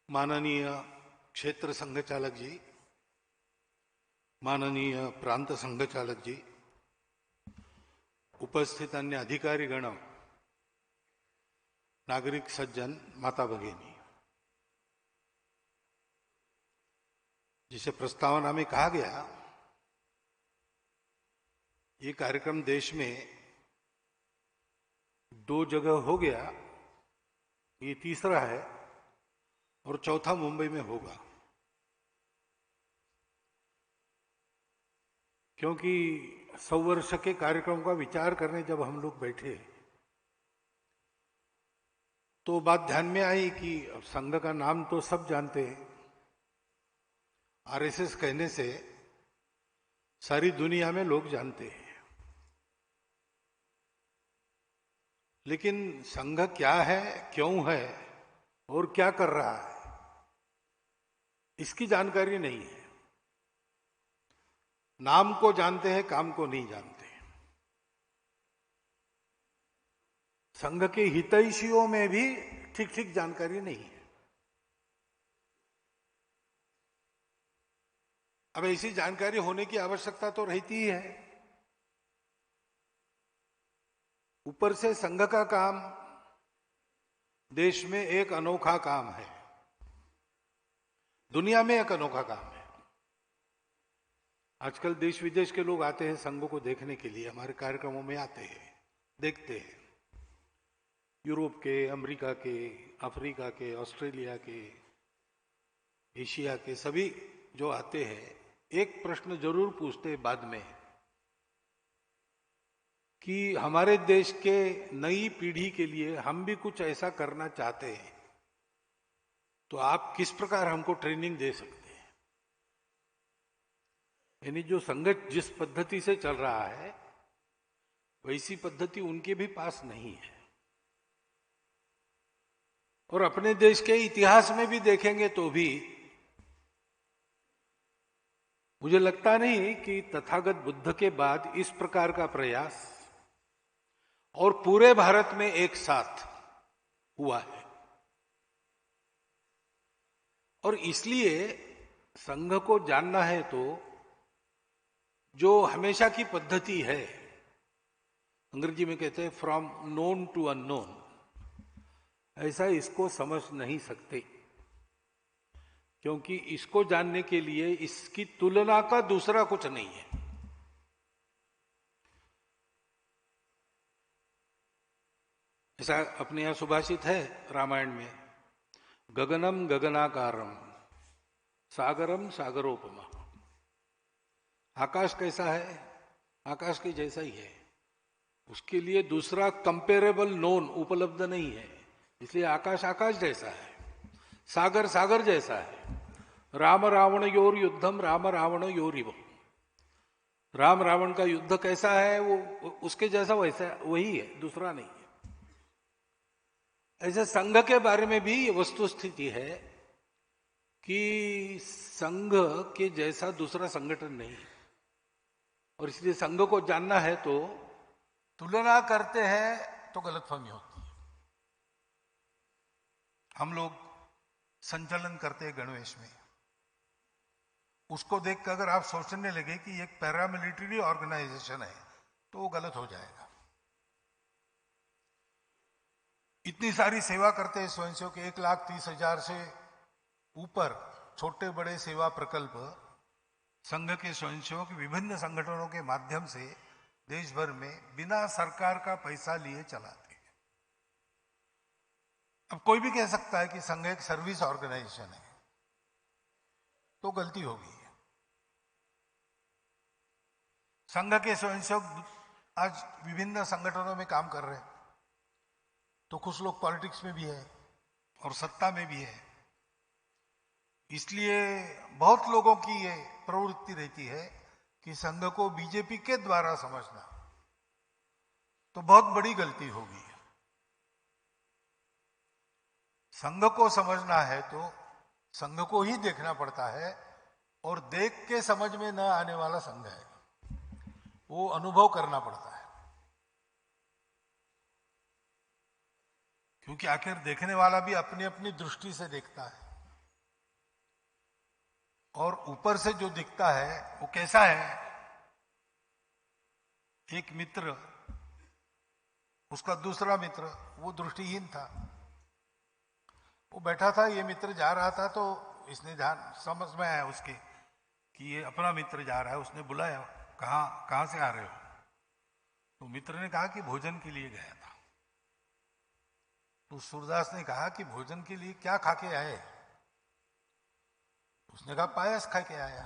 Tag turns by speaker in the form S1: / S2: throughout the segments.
S1: माननीय क्षेत्र संघचालक जी, माननीय प्रांत संघचालक जी, उपस्थित अन्य अधिकारीगण, नागरिक सज्जन, माता भगिनी, जिसे प्रस्तावना में कहा गया, ये कार्यक्रम देश में 2 जगह हो गया, ये तीसरा है और चौथा मुंबई में होगा। क्योंकि 100 वर्ष के कार्यक्रम का विचार करने जब हम लोग बैठे तो बात ध्यान में आई कि संघ का नाम तो सब जानते हैं, आरएसएस कहने से सारी दुनिया में लोग जानते हैं, लेकिन संघ क्या है, क्यों है और क्या कर रहा है, इसकी जानकारी नहीं है। नाम को जानते हैं, काम को नहीं जानते। संघ के हितैषियों में भी ठीक ठीक जानकारी नहीं है। अब ऐसी जानकारी होने की आवश्यकता तो रहती ही है। ऊपर से संघ का काम देश में एक अनोखा काम है, दुनिया में एक अनोखा काम है। आजकल देश विदेश के लोग आते हैं संघ को देखने के लिए, हमारे कार्यक्रमों में आते हैं, देखते हैं। यूरोप के, अमेरिका के, अफ्रीका के, ऑस्ट्रेलिया के, एशिया के सभी जो आते हैं, एक प्रश्न जरूर पूछते हैं बाद में कि हमारे देश के नई पीढ़ी के लिए हम भी कुछ ऐसा करना चाहते हैं, तो आप किस प्रकार हमको ट्रेनिंग दे सकते हैं। यानी जो संघ जिस पद्धति से चल रहा है वैसी पद्धति उनके भी पास नहीं है। और अपने देश के इतिहास में भी देखेंगे तो भी मुझे लगता नहीं कि तथागत बुद्ध के बाद इस प्रकार का प्रयास और पूरे भारत में एक साथ हुआ है। और इसलिए संघ को जानना है तो जो हमेशा की पद्धति है, अंग्रेजी में कहते हैं फ्रॉम नोन टू अननोन, ऐसा इसको समझ नहीं सकते, क्योंकि इसको जानने के लिए इसकी तुलना का दूसरा कुछ नहीं है। ऐसा अपने यहां सुभाषित है रामायण में, गगनम गगनाकारम सागरम सागरोपमा। आकाश कैसा है, आकाश के जैसा ही है, उसके लिए दूसरा कंपेरेबल नोन उपलब्ध नहीं है, इसलिए आकाश आकाश जैसा है, सागर सागर जैसा है। राम रावण योर युद्धम राम रावण योरिव, राम रावण का युद्ध कैसा है वो उसके जैसा वैसा वही है, दूसरा नहीं है। ऐसे संघ के बारे में भी वस्तु स्थिति है कि संघ के जैसा दूसरा संगठन नहीं है, और इसलिए संघ को जानना है तो तुलना करते हैं तो गलतफहमी होती है। हम लोग संचलन करते हैं गणवेश में, उसको देखकर अगर आप सोचने लगे कि एक पैरामिलिट्री ऑर्गेनाइजेशन है तो वो गलत हो जाएगा। इतनी सारी सेवा करते हैं स्वयंसेवक, 1,30,000 से ऊपर छोटे बड़े सेवा प्रकल्प संघ के स्वयंसेवक विभिन्न संगठनों के माध्यम से देश भर में बिना सरकार का पैसा लिए चलाते हैं। अब कोई भी कह सकता है कि संघ एक सर्विस ऑर्गेनाइजेशन है, तो गलती होगी। संघ के स्वयंसेवक आज विभिन्न संगठनों में काम कर रहे हैं, तो कुछ लोग पॉलिटिक्स में भी है और सत्ता में भी है, इसलिए बहुत लोगों की ये प्रवृत्ति रहती है कि संघ को बीजेपी के द्वारा समझना तो बहुत बड़ी गलती होगी। संघ को समझना है तो संघ को ही देखना पड़ता है, और देख के समझ में न आने वाला संघ है, वो अनुभव करना पड़ता है। क्योंकि आखिर देखने वाला भी अपनी अपनी दृष्टि से देखता है। और ऊपर से जो दिखता है वो कैसा है? एक मित्र, उसका दूसरा मित्र, वो दृष्टिहीन था। वो बैठा था, ये मित्र जा रहा था, तो इसने ध्यान, समझ में आया उसके कि ये अपना मित्र जा रहा है। उसने बुलाया, कहाँ से आ रहे हो? तो मित्र ने कहा कि भोजन के लिए गया था। तो सूरदास ने कहा कि भोजन के लिए क्या खा के आए? उसने कहा पायस खा के आया।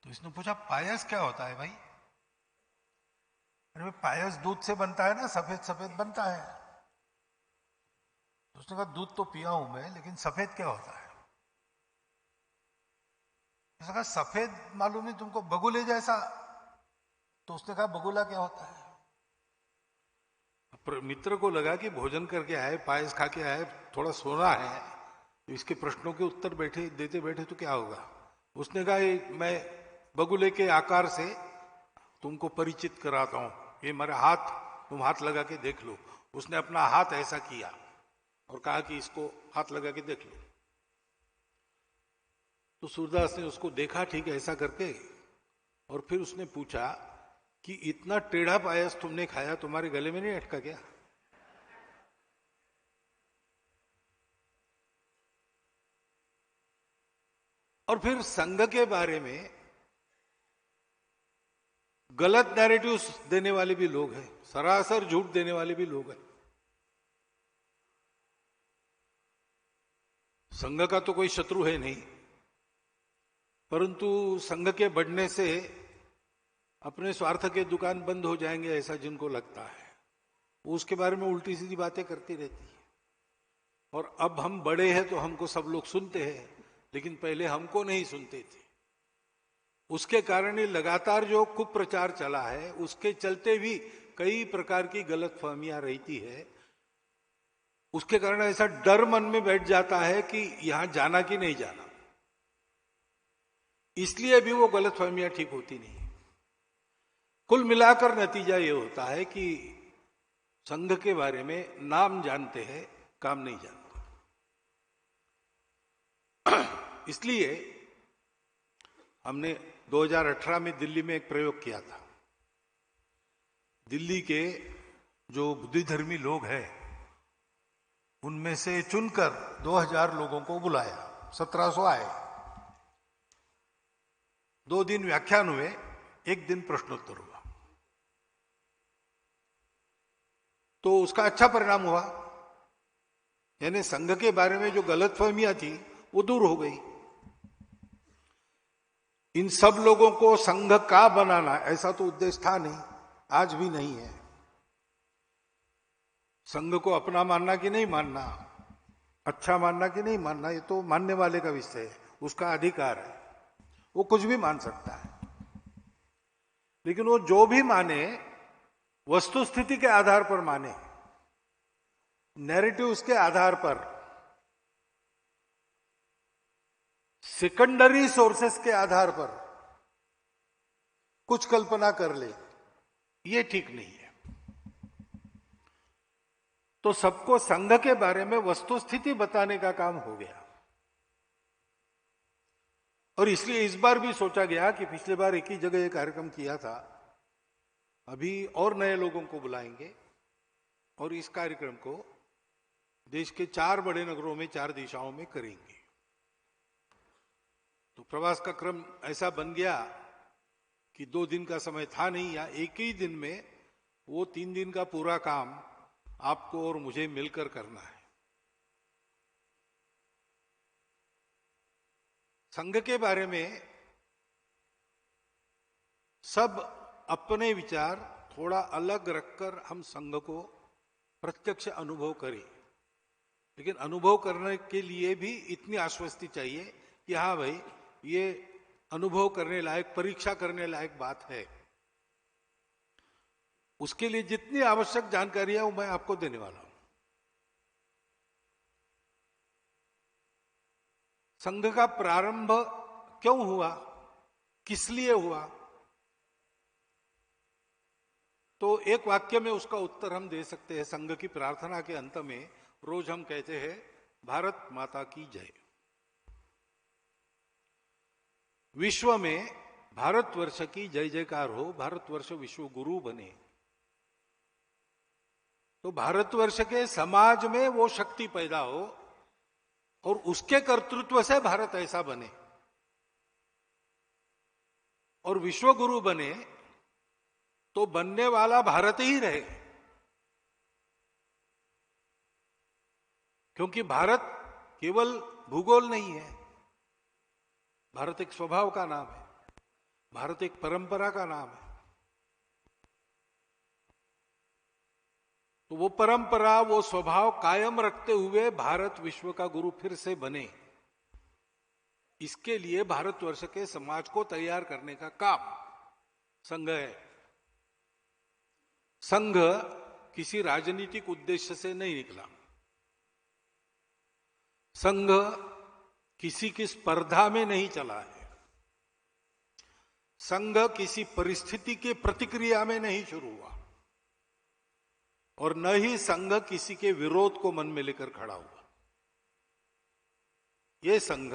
S1: तो इसने पूछा पायस क्या होता है भाई? अरे पायस दूध से बनता है ना, सफेद सफेद बनता है। तो उसने कहा दूध तो पिया हूं मैं, लेकिन सफेद क्या होता है? उसने कहा सफेद मालूम नहीं तुमको, बगुले जैसा। तो उसने कहा बगुला क्या होता है? मित्र को लगा कि भोजन करके आए, पायस खा के आए, थोड़ा सोना है, तो इसके प्रश्नों के उत्तर देते बैठे तो क्या होगा। उसने कहा मैं बगुले के आकार से तुमको परिचित कराता हूं, ये मेरा हाथ, तुम हाथ लगा के देख लो। उसने अपना हाथ ऐसा किया और कहा कि इसको हाथ लगा के देख लो। तो सूरदास ने उसको देखा ठीक ऐसा करके, और फिर उसने पूछा कि इतना टेढ़ा पायस तुमने खाया, तुम्हारे गले में नहीं अटका क्या? और फिर संघ के बारे में गलत नैरेटिव्स देने वाले भी लोग हैं, सरासर झूठ देने वाले भी लोग हैं। संघ का तो कोई शत्रु है नहीं, परंतु संघ के बढ़ने से अपने स्वार्थ के दुकान बंद हो जाएंगे ऐसा जिनको लगता है, वो उसके बारे में उल्टी सीधी बातें करती रहती है। और अब हम बड़े हैं तो हमको सब लोग सुनते हैं, लेकिन पहले हमको नहीं सुनते थे। उसके कारण ही लगातार जो कुप्रचार चला है, उसके चलते भी कई प्रकार की गलतफहमियां रहती है। उसके कारण ऐसा डर मन में बैठ जाता है कि यहां जाना कि नहीं जाना, इसलिए भी वो गलतफहमियां ठीक होती नहीं। कुल मिलाकर नतीजा ये होता है कि संघ के बारे में नाम जानते हैं, काम नहीं जानते। इसलिए हमने 2018 में दिल्ली में एक प्रयोग किया था। दिल्ली के जो बुद्धिधर्मी लोग हैं उनमें से चुनकर 2000 लोगों को बुलाया, 1700 आए। 2 दिन व्याख्यान हुए, 1 दिन प्रश्नोत्तर हुआ। तो उसका अच्छा परिणाम हुआ, यानी संघ के बारे में जो गलतफहमियां थी वो दूर हो गई। इन सब लोगों को संघ का बनाना ऐसा तो उद्देश्य था नहीं, आज भी नहीं है। संघ को अपना मानना कि नहीं मानना, अच्छा मानना कि नहीं मानना, ये तो मानने वाले का विषय है, उसका अधिकार है, वो कुछ भी मान सकता है। लेकिन वो जो भी माने वस्तु स्थिति के आधार पर माने, नैरेटिव्स के आधार पर, सेकेंडरी सोर्सेस के आधार पर कुछ कल्पना कर ले, ये ठीक नहीं है। तो सबको संघ के बारे में वस्तु स्थिति बताने का काम हो गया। और इसलिए इस बार भी सोचा गया कि पिछले बार एक ही जगह ये कार्यक्रम किया था, अभी और नए लोगों को बुलाएंगे और इस कार्यक्रम को देश के 4 बड़े नगरों में 4 दिशाओं में करेंगे। तो प्रवास का क्रम ऐसा बन गया कि 2 दिन का समय था नहीं, या एक ही दिन में वो 3 दिन का पूरा काम आपको और मुझे मिलकर करना है। संघ के बारे में सब अपने विचार थोड़ा अलग रखकर हम संघ को प्रत्यक्ष अनुभव करें, लेकिन अनुभव करने के लिए भी इतनी आश्वस्ति चाहिए कि हाँ भाई, ये अनुभव करने लायक, परीक्षा करने लायक बात है। उसके लिए जितनी आवश्यक जानकारी है वो मैं आपको देने वाला हूं। संघ का प्रारंभ क्यों हुआ, किस लिए हुआ, तो एक वाक्य में उसका उत्तर हम दे सकते हैं। संघ की प्रार्थना के अंत में रोज हम कहते हैं भारत माता की जय। विश्व में भारतवर्ष की जय जयकार हो, भारतवर्ष विश्व गुरु बने, तो भारतवर्ष के समाज में वो शक्ति पैदा हो और उसके कर्तृत्व से भारत ऐसा बने और विश्व गुरु बने, तो बनने वाला भारत ही रहे। क्योंकि भारत केवल भूगोल नहीं है, भारत एक स्वभाव का नाम है, भारत एक परंपरा का नाम है। तो वो परंपरा, वो स्वभाव कायम रखते हुए भारत विश्व का गुरु फिर से बने, इसके लिए भारतवर्ष के समाज को तैयार करने का काम संघ है। संघ किसी राजनीतिक उद्देश्य से नहीं निकला, संघ किसी की स्पर्धा में नहीं चला है, संघ किसी परिस्थिति के प्रतिक्रिया में नहीं शुरू हुआ और न ही संघ किसी के विरोध को मन में लेकर खड़ा हुआ। यह संघ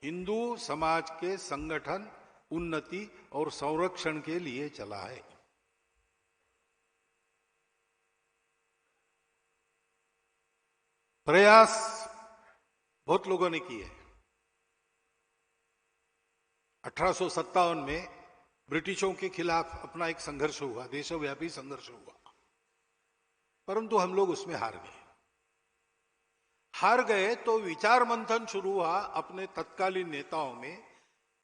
S1: हिंदू समाज के संगठन, उन्नति और संरक्षण के लिए चला है। प्रयास बहुत लोगों ने किए। 1857 में ब्रिटिशों के खिलाफ अपना एक संघर्ष हुआ, देशव्यापी संघर्ष हुआ, परंतु हम लोग उसमें हार गए। हार गए तो विचार मंथन शुरू हुआ अपने तत्कालीन नेताओं में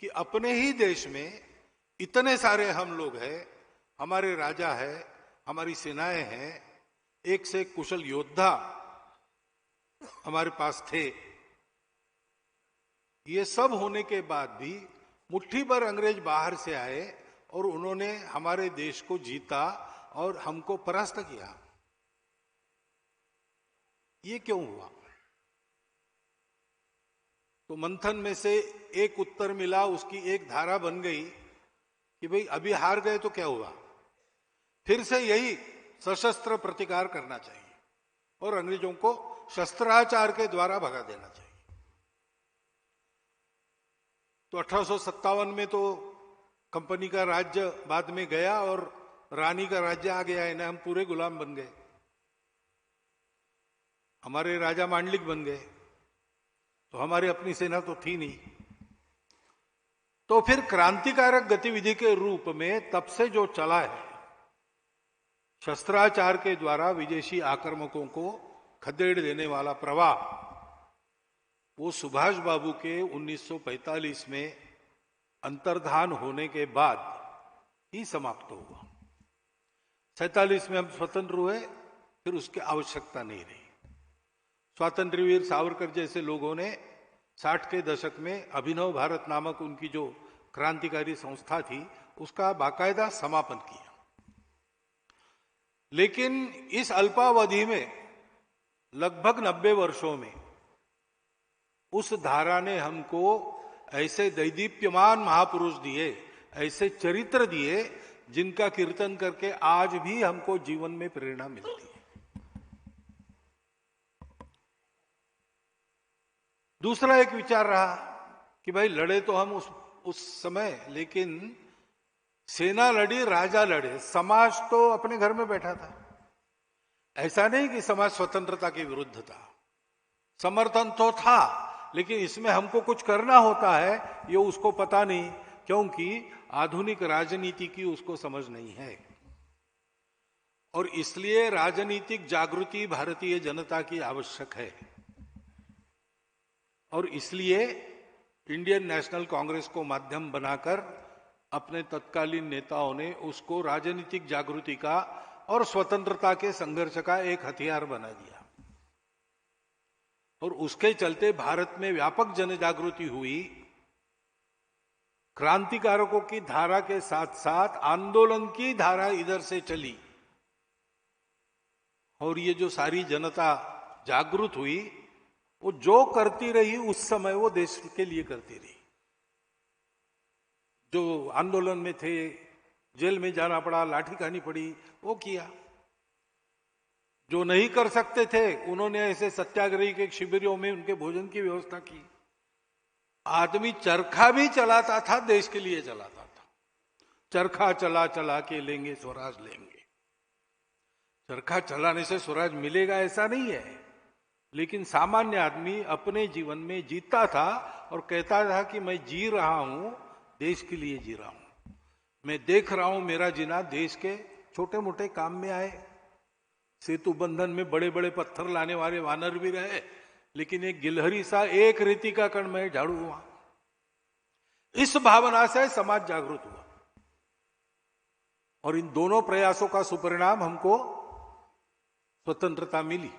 S1: कि अपने ही देश में इतने सारे हम लोग हैं, हमारे राजा है, हमारी सेनाएं हैं, एक से एक कुशल योद्धा हमारे पास थे। ये सब होने के बाद भी मुट्ठी भर अंग्रेज बाहर से आए और उन्होंने हमारे देश को जीता और हमको परास्त किया। ये क्यों हुआ? तो मंथन में से एक उत्तर मिला, उसकी एक धारा बन गई कि भाई अभी हार गए तो क्या हुआ, फिर से यही सशस्त्र प्रतिकार करना चाहिए और अंग्रेजों को शस्त्राचार के द्वारा भगा देना चाहिए। तो 1857 में तो कंपनी का राज्य बाद में गया और रानी का राज्य आ गया, इन्हें हम पूरे गुलाम बन गए, हमारे राजा मांडलिक बन गए, तो हमारी अपनी सेना तो थी नहीं। तो फिर क्रांतिकारक गतिविधि के रूप में तब से जो चला है, शस्त्राचार के द्वारा विदेशी आक्रमकों को खदेड़ देने वाला प्रवाह, वो सुभाष बाबू के 1945 में अंतर्धान होने के बाद ही समाप्त हुआ। 47 में हम स्वतंत्र हुए, फिर उसकी आवश्यकता नहीं रही। स्वातंत्र्यवीर सावरकर जैसे लोगों ने 60 के दशक में अभिनव भारत नामक उनकी जो क्रांतिकारी संस्था थी, उसका बाकायदा समापन किया। लेकिन इस अल्पावधि में लगभग 90 वर्षों में उस धारा ने हमको ऐसे दैदीप्यमान महापुरुष दिए, ऐसे चरित्र दिए, जिनका कीर्तन करके आज भी हमको जीवन में प्रेरणा मिलती है। दूसरा एक विचार रहा कि भाई लड़े तो हम उस समय, लेकिन सेना लड़ी, राजा लड़े, समाज तो अपने घर में बैठा था। ऐसा नहीं कि समाज स्वतंत्रता के विरुद्ध था, समर्थन तो था, लेकिन इसमें हमको कुछ करना होता है ये उसको पता नहीं, क्योंकि आधुनिक राजनीति की उसको समझ नहीं है। और इसलिए राजनीतिक जागृति भारतीय जनता की आवश्यक है। और इसलिए इंडियन नेशनल कांग्रेस को माध्यम बनाकर अपने तत्कालीन नेताओं ने उसको राजनीतिक जागृति का और स्वतंत्रता के संघर्ष का एक हथियार बना दिया। और उसके चलते भारत में व्यापक जन जागृति हुई। क्रांतिकारकों की धारा के साथ साथ आंदोलन की धारा इधर से चली और ये जो सारी जनता जागृत हुई, वो जो करती रही उस समय वो देश के लिए करती रही। जो आंदोलन में थे, जेल में जाना पड़ा, लाठी खानी पड़ी, वो किया। जो नहीं कर सकते थे उन्होंने ऐसे सत्याग्रही के शिविरों में उनके भोजन की व्यवस्था की। आदमी चरखा भी चलाता था, देश के लिए चलाता था। चरखा चला चला के लेंगे स्वराज लेंगे। चरखा चलाने से स्वराज मिलेगा ऐसा नहीं है, लेकिन सामान्य आदमी अपने जीवन में जीता था और कहता था कि मैं जी रहा हूं, देश के लिए जी रहा हूं। मैं देख रहा हूं मेरा जीना देश के छोटे मोटे काम में आए। सेतु बंधन में बड़े बड़े पत्थर लाने वाले वानर भी रहे, लेकिन एक गिलहरी सा एक रेती का कण में झाड़ू हुआ। इस भावना से समाज जागृत हुआ और इन दोनों प्रयासों का सुपरिणाम हमको स्वतंत्रता मिली।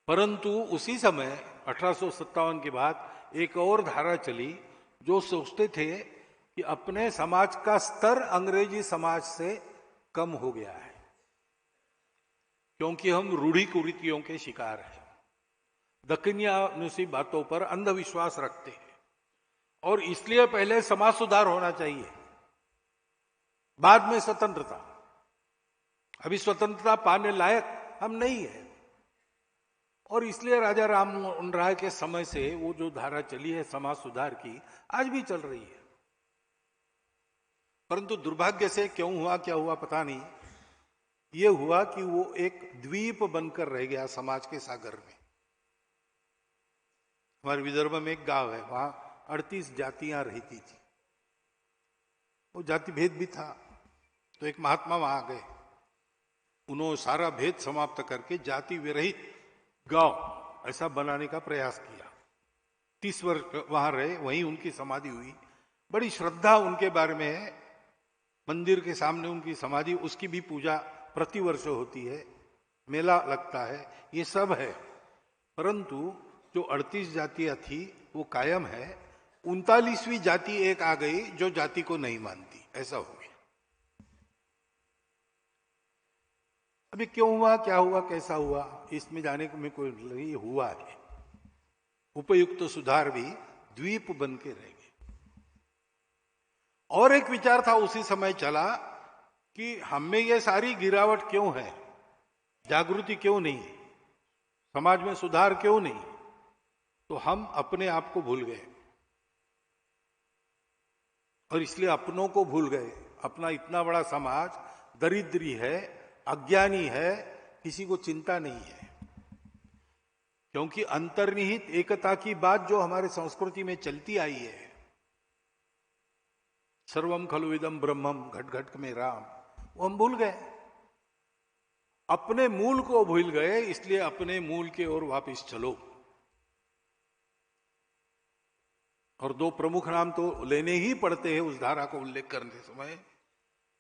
S1: परंतु उसी समय 1857 के बाद एक और धारा चली जो सोचते थे कि अपने समाज का स्तर अंग्रेजी समाज से कम हो गया है, क्योंकि हम रूढ़ी कुरीतियों के शिकार हैं, दकिनियानुसी बातों पर अंधविश्वास रखते हैं, और इसलिए पहले समाज सुधार होना चाहिए, बाद में स्वतंत्रता। अभी स्वतंत्रता पाने लायक हम नहीं है, और इसलिए राजा राम मोहन राय के समय से वो जो धारा चली है समाज सुधार की, आज भी चल रही है। परंतु दुर्भाग्य से क्यों हुआ, क्या हुआ पता नहीं, ये हुआ कि वो एक द्वीप बनकर रह गया समाज के सागर में। हमारे विदर्भ में एक गांव है, वहां 38 जातियां रहती थी। वो जाति भेद भी था, तो एक महात्मा वहां गए, उन्होंने सारा भेद समाप्त करके जाति विरहित गांव ऐसा बनाने का प्रयास किया। 30 वर्ष वहां रहे, वहीं उनकी समाधि हुई। बड़ी श्रद्धा उनके बारे में है, मंदिर के सामने उनकी समाधि, उसकी भी पूजा प्रतिवर्ष होती है, मेला लगता है, ये सब है। परंतु जो 38 जातियां थी वो कायम है। 39वीं जाति एक आ गई जो जाति को नहीं मानती, ऐसा हो गया। अभी क्यों हुआ, क्या हुआ, कैसा हुआ, इसमें जाने में कोई नहीं, हुआ है। उपयुक्त सुधार भी द्वीप बन के रह गए। और एक विचार था उसी समय चला कि हम में ये सारी गिरावट क्यों है, जागृति क्यों नहीं, समाज में सुधार क्यों नहीं। तो हम अपने आप को भूल गए और इसलिए अपनों को भूल गए। अपना इतना बड़ा समाज दरिद्री है, अज्ञानी है, किसी को चिंता नहीं है, क्योंकि अंतर्निहित एकता की बात जो हमारे संस्कृति में चलती आई है, सर्वम खलु इदम ब्रह्मम, घट घट में राम, वो हम भूल गए। अपने मूल को भूल गए, इसलिए अपने मूल की ओर वापस चलो। और दो प्रमुख नाम तो लेने ही पड़ते हैं उस धारा को उल्लेख करने समय।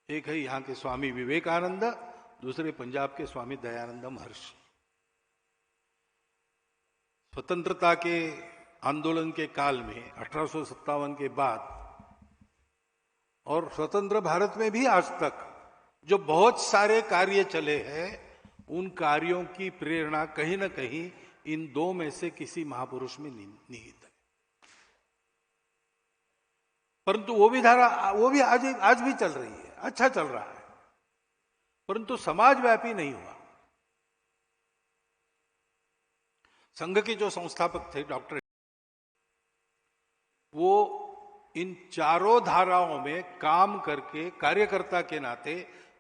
S1: एक है यहां के स्वामी विवेकानंद, दूसरे पंजाब के स्वामी दयानंद महर्षि। स्वतंत्रता के आंदोलन के काल में 1857 के बाद और स्वतंत्र भारत में भी आज तक जो बहुत सारे कार्य चले हैं, उन कार्यों की प्रेरणा कहीं ना कहीं इन दो में से किसी महापुरुष में निहित है। परंतु वो भी धारा, वो भी आज भी चल रही है, अच्छा चल रहा है, परंतु समाज व्यापी नहीं हुआ। संघ के जो संस्थापक थे डॉक्टर, वो इन चारों धाराओं में काम करके कार्यकर्ता के नाते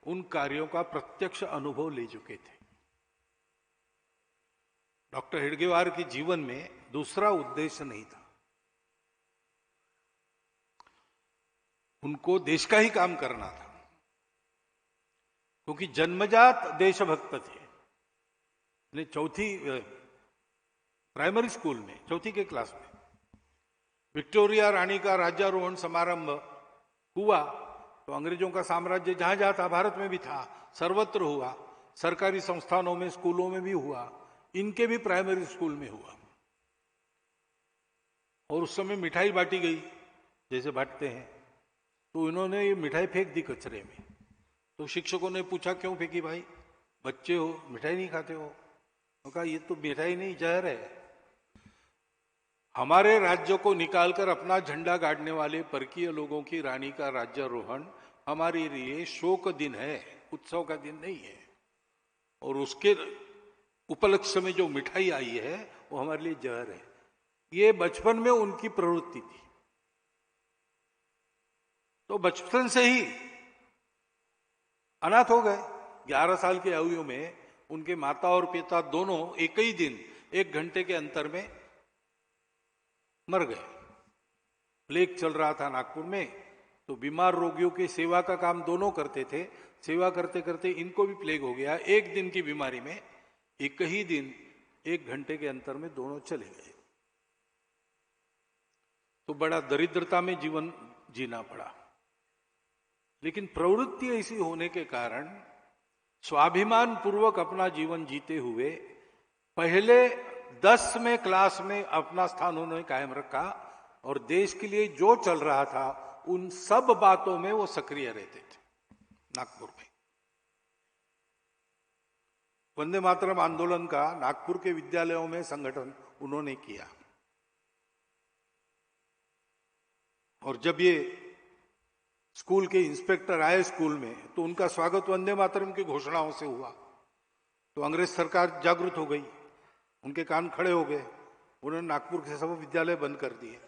S1: उन कार्यों का प्रत्यक्ष अनुभव ले चुके थे। डॉक्टर हेडगेवार के जीवन में दूसरा उद्देश्य नहीं था, उनको देश का ही काम करना था, क्योंकि जन्मजात देशभक्त थे। चौथी प्राइमरी स्कूल में, चौथी के क्लास में विक्टोरिया रानी का राज्यारोहण समारंभ हुआ, तो अंग्रेजों का साम्राज्य जहां जहां था, भारत में भी था, सर्वत्र हुआ, सरकारी संस्थानों में, स्कूलों में भी हुआ, इनके भी प्राइमरी स्कूल में हुआ। और उस समय मिठाई बांटी गई जैसे बांटते हैं, तो इन्होंने ये मिठाई फेंक दी कचरे में। तो शिक्षकों ने पूछा क्यों फेंकी भाई, बच्चे हो, मिठाई नहीं खाते हो? तो कहा ये तो मिठाई नहीं, जहर है। हमारे राज्य को निकालकर अपना झंडा गाड़ने वाले परकीय लोगों की रानी का राज्यारोहण हमारे लिए शोक दिन है, उत्सव का दिन नहीं है। और उसके उपलक्ष्य में जो मिठाई आई है वो हमारे लिए जहर है। ये बचपन में उनकी प्रवृत्ति थी। तो बचपन से ही अनाथ हो गए। 11 साल की आयु में उनके माता और पिता दोनों एक ही दिन 1 घंटे के अंतर में मर गए। प्लेग चल रहा था नागपुर में, तो बीमार रोगियों की सेवा का काम दोनों करते थे। सेवा करते करते इनको भी प्लेग हो गया। 1 दिन की बीमारी में एक ही दिन 1 घंटे के अंतर में दोनों चले गए। तो बड़ा दरिद्रता में जीवन जीना पड़ा। लेकिन प्रवृत्ति ऐसी होने के कारण स्वाभिमान पूर्वक अपना जीवन जीते हुए पहले 10 में क्लास में अपना स्थान उन्होंने कायम रखा और देश के लिए जो चल रहा था उन सब बातों में वो सक्रिय रहते थे। नागपुर में वंदे मातरम आंदोलन का नागपुर के विद्यालयों में संगठन उन्होंने किया। और जब ये स्कूल के इंस्पेक्टर आए स्कूल में, तो उनका स्वागत वंदे मातरम की घोषणाओं से हुआ। तो अंग्रेज सरकार जागृत हो गई, उनके कान खड़े हो गए। उन्होंने नागपुर के सब विद्यालय बंद कर दिए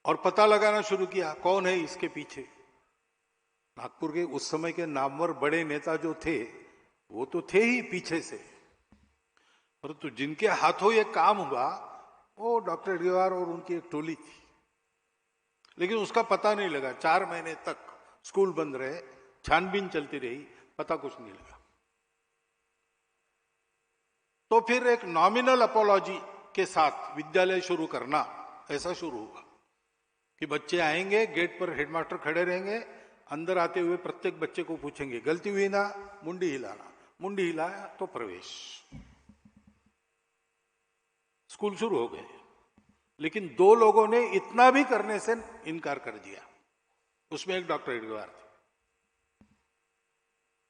S1: और पता लगाना शुरू किया कौन है इसके पीछे। नागपुर के उस समय के नामवर बड़े नेता जो थे वो तो थे ही पीछे से, परंतु जिनके हाथों ये काम हुआ वो डॉक्टर एडगेवार और उनकी एक टोली थी। लेकिन उसका पता नहीं लगा। 4 महीने तक स्कूल बंद रहे, छानबीन चलती रही, पता कुछ नहीं लगा। तो फिर एक नॉमिनल अपोलॉजी के साथ विद्यालय शुरू करना ऐसा शुरू हुआ कि बच्चे आएंगे, गेट पर हेडमास्टर खड़े रहेंगे, अंदर आते हुए प्रत्येक बच्चे को पूछेंगे गलती हुई ना, मुंडी हिलाना, मुंडी हिलाया तो प्रवेश। स्कूल शुरू हो गए। लेकिन 2 लोगों ने इतना भी करने से इनकार कर दिया। उसमें एक डॉक्टर एडगेवार थे।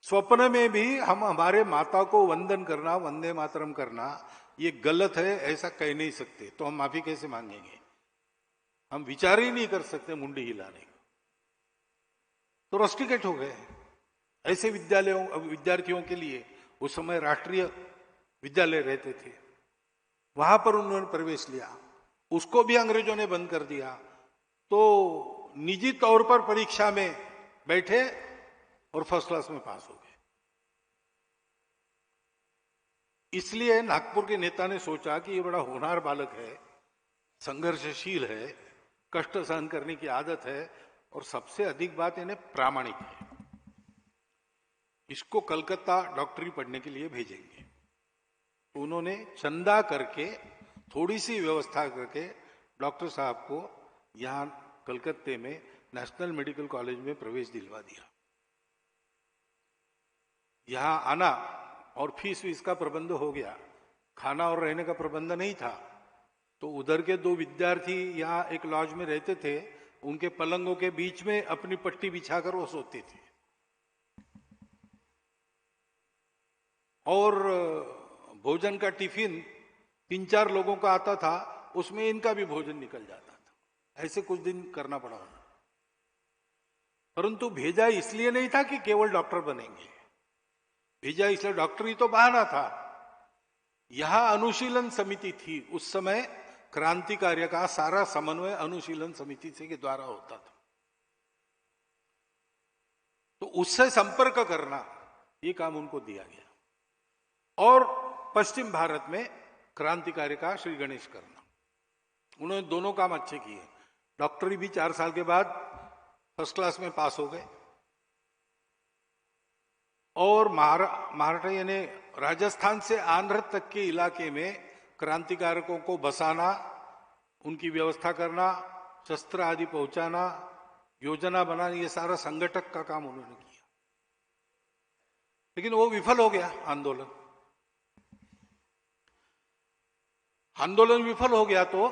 S1: स्वप्न में भी हम हमारे माता को वंदन करना, वंदे मातरम करना ये गलत है ऐसा कह नहीं सकते, तो हम माफी कैसे मांगेंगे? हम विचार ही नहीं कर सकते मुंडी हिलाने का। तो रस्टिकेट हो गए। ऐसे विद्यार्थियों के लिए उस समय राष्ट्रीय विद्यालय रहते थे, वहां पर उन्होंने प्रवेश लिया। उसको भी अंग्रेजों ने बंद कर दिया। तो निजी तौर पर परीक्षा में बैठे और फर्स्ट क्लास में पास हो गए। इसलिए नागपुर के नेता ने सोचा कि ये बड़ा होनहार बालक है, संघर्षशील है, कष्ट सहन करने की आदत है और सबसे अधिक बात इन्हें प्रामाणिक है। इसको कलकत्ता डॉक्टरी पढ़ने के लिए भेजेंगे। तो उन्होंने चंदा करके, थोड़ी सी व्यवस्था करके डॉक्टर साहब को यहां कलकत्ते में नेशनल मेडिकल कॉलेज में प्रवेश दिलवा दिया। यहां आना और फीस वीस का प्रबंध हो गया, खाना और रहने का प्रबंध नहीं था। तो उधर के 2 विद्यार्थी यहां एक लॉज में रहते थे, उनके पलंगों के बीच में अपनी पट्टी बिछाकर वो सोते थे। और भोजन का टिफिन 3-4 लोगों का आता था, उसमें इनका भी भोजन निकल जाता था। ऐसे कुछ दिन करना पड़ा। परंतु भेजा इसलिए नहीं था कि केवल डॉक्टर बनेंगे, भेजा इसलिए डॉक्टरी तो बहाना था। यहां अनुशीलन समिति थी। उस समय क्रांति कार्य का सारा समन्वय अनुशीलन समिति से के द्वारा होता था। तो उससे संपर्क करना ये काम उनको दिया गया। और पश्चिम भारत में क्रांति कार्य का श्री गणेश करना। उन्होंने दोनों काम अच्छे किए। डॉक्टरी भी 4 साल के बाद फर्स्ट क्लास में पास हो गए। और महाराष्ट्र यानी राजस्थान से आंध्र तक के इलाके में क्रांतिकारकों को बसाना, उनकी व्यवस्था करना, शस्त्र आदि पहुंचाना, योजना बनाना, ये सारा संगठक का काम उन्होंने किया। लेकिन वो विफल हो गया आंदोलन। आंदोलन विफल हो गया तो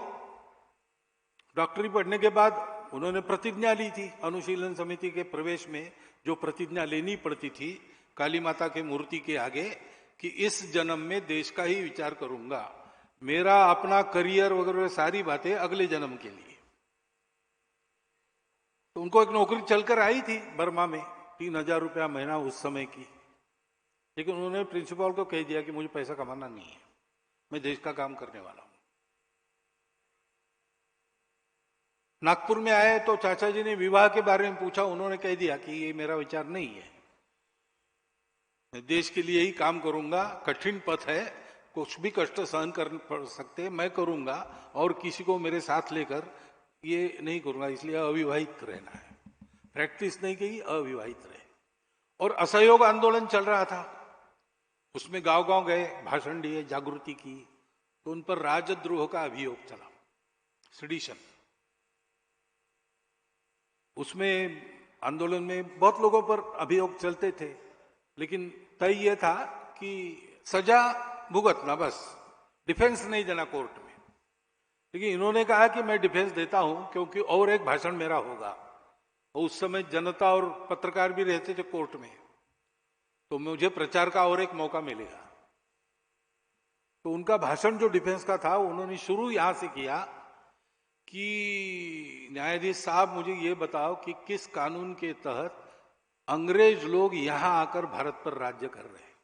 S1: डॉक्टरी पढ़ने के बाद उन्होंने प्रतिज्ञा ली थी अनुशीलन समिति के प्रवेश में, जो प्रतिज्ञा लेनी पड़ती थी काली माता के मूर्ति के आगे कि इस जन्म में देश का ही विचार करूंगा, मेरा अपना करियर वगैरह सारी बातें अगले जन्म के लिए। तो उनको एक नौकरी चलकर आई थी बर्मा में, 3,000 रुपया महीना उस समय की। लेकिन उन्होंने प्रिंसिपल को कह दिया कि मुझे पैसा कमाना नहीं है, मैं देश का काम करने वाला हूं। नागपुर में आए तो चाचा जी ने विवाह के बारे में पूछा, उन्होंने कह दिया कि ये मेरा विचार नहीं है, मैं देश के लिए ही काम करूंगा, कठिन पथ है, कुछ भी कष्ट सहन कर पड़ सकते, मैं करूंगा और किसी को मेरे साथ लेकर ये नहीं करूंगा, इसलिए अविवाहित रहना है। प्रैक्टिस नहीं की, अविवाहित रहे। और असहयोग आंदोलन चल रहा था, उसमें गांव गांव गए, भाषण दिए, जागृति की, तो उन पर राजद्रोह का अभियोग चला, सिडिशन। उसमें आंदोलन में बहुत लोगों पर अभियोग चलते थे, लेकिन तय यह था कि सजा भुगतना, बस डिफेंस नहीं देना कोर्ट में। लेकिन इन्होंने कहा कि मैं डिफेंस देता हूं क्योंकि और एक भाषण मेरा होगा, और उस समय जनता और पत्रकार भी रहते थे कोर्ट में, तो मुझे प्रचार का और एक मौका मिलेगा। तो उनका भाषण जो डिफेंस का था, उन्होंने शुरू यहां से किया कि न्यायाधीश साहब मुझे ये बताओ कि किस कानून के तहत अंग्रेज लोग यहां आकर भारत पर राज्य कर रहे हैं।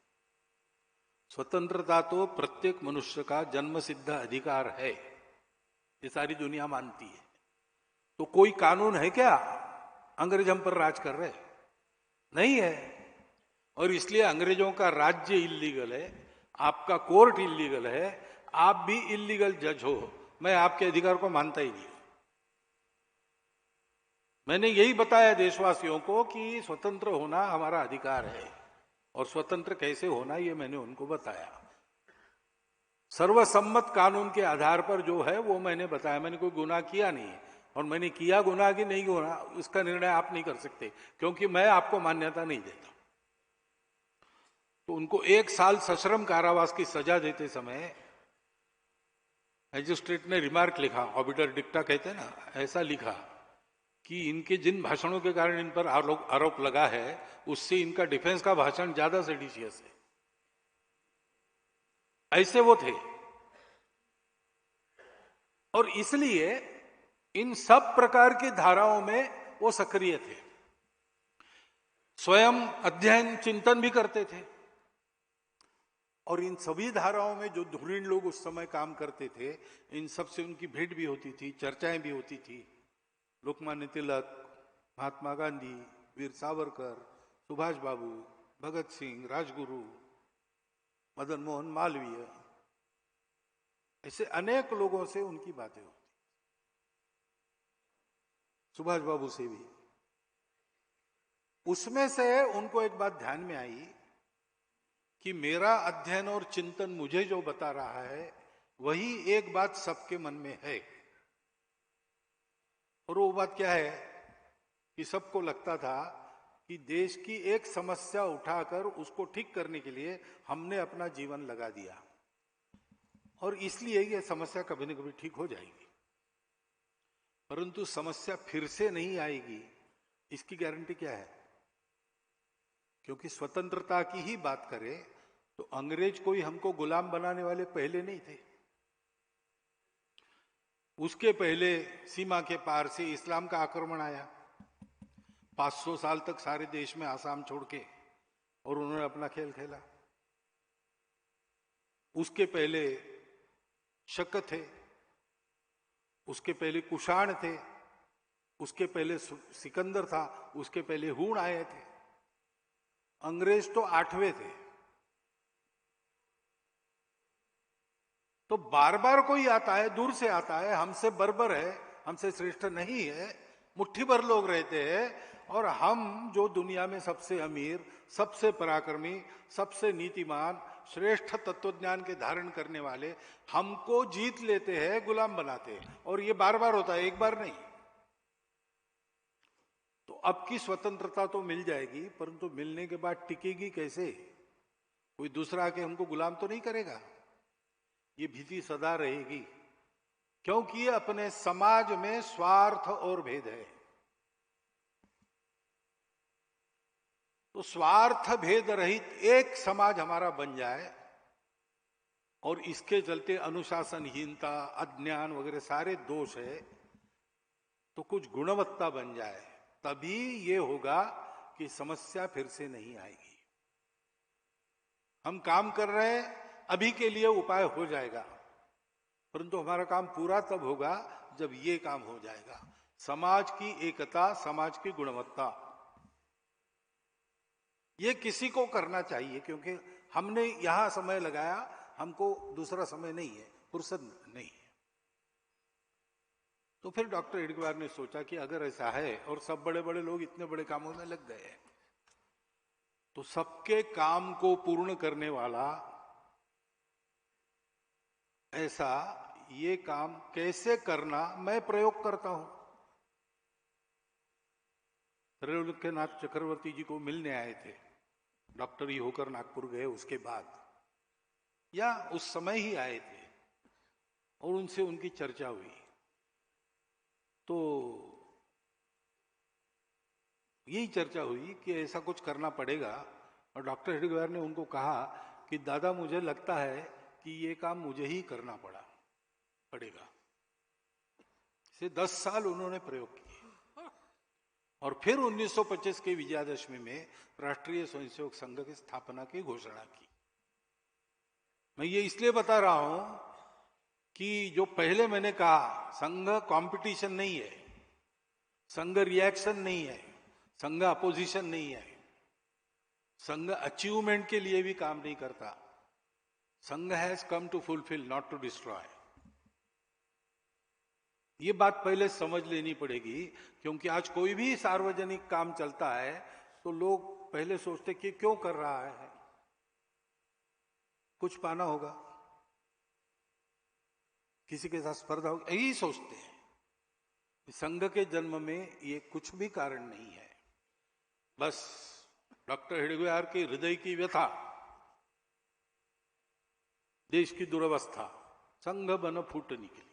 S1: स्वतंत्रता तो प्रत्येक मनुष्य का जन्मसिद्ध अधिकार है, ये सारी दुनिया मानती है। तो कोई कानून है क्या अंग्रेज हम पर राज कर रहे? नहीं है। और इसलिए अंग्रेजों का राज्य इल्लीगल है, आपका कोर्ट इल्लीगल है, आप भी इल्लीगल जज हो, मैं आपके अधिकार को मानता ही नहीं। मैंने यही बताया देशवासियों को कि स्वतंत्र होना हमारा अधिकार है, और स्वतंत्र कैसे होना ये मैंने उनको बताया। सर्वसम्मत कानून के आधार पर जो है वो मैंने बताया। मैंने कोई गुनाह किया नहीं, और मैंने किया गुनाह कि नहीं गुनाह इसका निर्णय आप नहीं कर सकते, क्योंकि मैं आपको मान्यता नहीं देता। तो उनको 1 साल सश्रम कारावास की सजा देते समय मैजिस्ट्रेट ने रिमार्क लिखा, ऑबिटर डिक्टा कहते हैं ना, ऐसा लिखा कि इनके जिन भाषणों के कारण इन पर आरोप लगा है, उससे इनका डिफेंस का भाषण ज्यादा सेडिशियस है। ऐसे वो थे। और इसलिए इन सब प्रकार की धाराओं में वो सक्रिय थे, स्वयं अध्ययन चिंतन भी करते थे। और इन सभी धाराओं में जो धुरीण लोग उस समय काम करते थे, इन सब से उनकी भेंट भी होती थी, चर्चाएं भी होती थी। लोकमान्य तिलक, महात्मा गांधी, वीर सावरकर, सुभाष बाबू, भगत सिंह, राजगुरु, मदन मोहन मालवीय, ऐसे अनेक लोगों से उनकी बातें होती। सुभाष बाबू से भी। उसमें से उनको एक बात ध्यान में आई कि मेरा अध्ययन और चिंतन मुझे जो बता रहा है, वही एक बात सबके मन में है। और वो बात क्या है कि सबको लगता था कि देश की एक समस्या उठाकर उसको ठीक करने के लिए हमने अपना जीवन लगा दिया, और इसलिए ये समस्या कभी न कभी ठीक हो जाएगी। परंतु समस्या फिर से नहीं आएगी, इसकी गारंटी क्या है? क्योंकि स्वतंत्रता की ही बात करें तो अंग्रेज कोई हमको गुलाम बनाने वाले पहले नहीं थे। उसके पहले सीमा के पार से इस्लाम का आक्रमण आया, 500 साल तक सारे देश में आसाम छोड़ के, और उन्होंने अपना खेल खेला। उसके पहले शक थे, उसके पहले कुषाण थे, उसके पहले सिकंदर था, उसके पहले हूण आए थे। अंग्रेज तो 8वें थे। तो बार बार कोई आता है, दूर से आता है, हमसे बर्बर है, हमसे श्रेष्ठ नहीं है, मुट्ठी भर लोग रहते हैं, और हम जो दुनिया में सबसे अमीर, सबसे पराक्रमी, सबसे नीतिमान, श्रेष्ठ तत्वज्ञान के धारण करने वाले हमको जीत लेते हैं, गुलाम बनाते हैं। और ये बार बार होता है, एक बार नहीं। तो अब की स्वतंत्रता तो मिल जाएगी, परंतु मिलने के बाद टिकेगी कैसे? कोई दूसरा आके हमको गुलाम तो नहीं करेगा। ये भीति सदा रहेगी, क्योंकि अपने समाज में स्वार्थ और भेद है। तो स्वार्थ भेद रहित एक समाज हमारा बन जाए, और इसके चलते अनुशासनहीनता, अज्ञान वगैरह सारे दोष है, तो कुछ गुणवत्ता बन जाए, तभी ये होगा कि समस्या फिर से नहीं आएगी। हम काम कर रहे हैं, अभी के लिए उपाय हो जाएगा, परंतु हमारा काम पूरा तब होगा जब ये काम हो जाएगा। समाज की एकता, समाज की गुणवत्ता, ये किसी को करना चाहिए, क्योंकि हमने यहां समय लगाया, हमको दूसरा समय नहीं है, फुर्सत नहीं है। तो फिर डॉक्टर हेडगेवार ने सोचा कि अगर ऐसा है और सब बड़े बड़े लोग इतने बड़े कामों में लग गए हैं, तो सबके काम को पूर्ण करने वाला ऐसा ये काम कैसे करना, मैं प्रयोग करता हूं। त्रैलोक्यनाथ चक्रवर्ती जी को मिलने आए थे, डॉक्टर ही होकर नागपुर गए उसके बाद, या उस समय ही आए थे, और उनसे उनकी चर्चा हुई। तो यही चर्चा हुई कि ऐसा कुछ करना पड़ेगा, और डॉक्टर हेडगेवार ने उनको कहा कि दादा मुझे लगता है कि ये काम मुझे ही करना पड़ेगा। इसे 10 साल उन्होंने प्रयोग किए, और फिर 1925 के विजयादशमी में राष्ट्रीय स्वयंसेवक संघ की स्थापना की घोषणा की। मैं ये इसलिए बता रहा हूं कि जो पहले मैंने कहा, संघ कंपटीशन नहीं है, संघ रिएक्शन नहीं है, संघ अपोजिशन नहीं है, संघ अचीवमेंट के लिए भी काम नहीं करता। Sangh has come to fulfil, not to destroy. ये बात पहले समझ लेनी पड़ेगी, क्योंकि आज कोई भी सार्वजनिक काम चलता है तो लोग पहले सोचते कि क्यों कर रहा है, कुछ पाना होगा, किसी के साथ स्पर्धा होगी, यही सोचते हैं। संघ के जन्म में ये कुछ भी कारण नहीं है, बस डॉक्टर हेडगेवार के हृदय की व्यथा, देश की दुर्वस्था, संघ बन फूट निकली,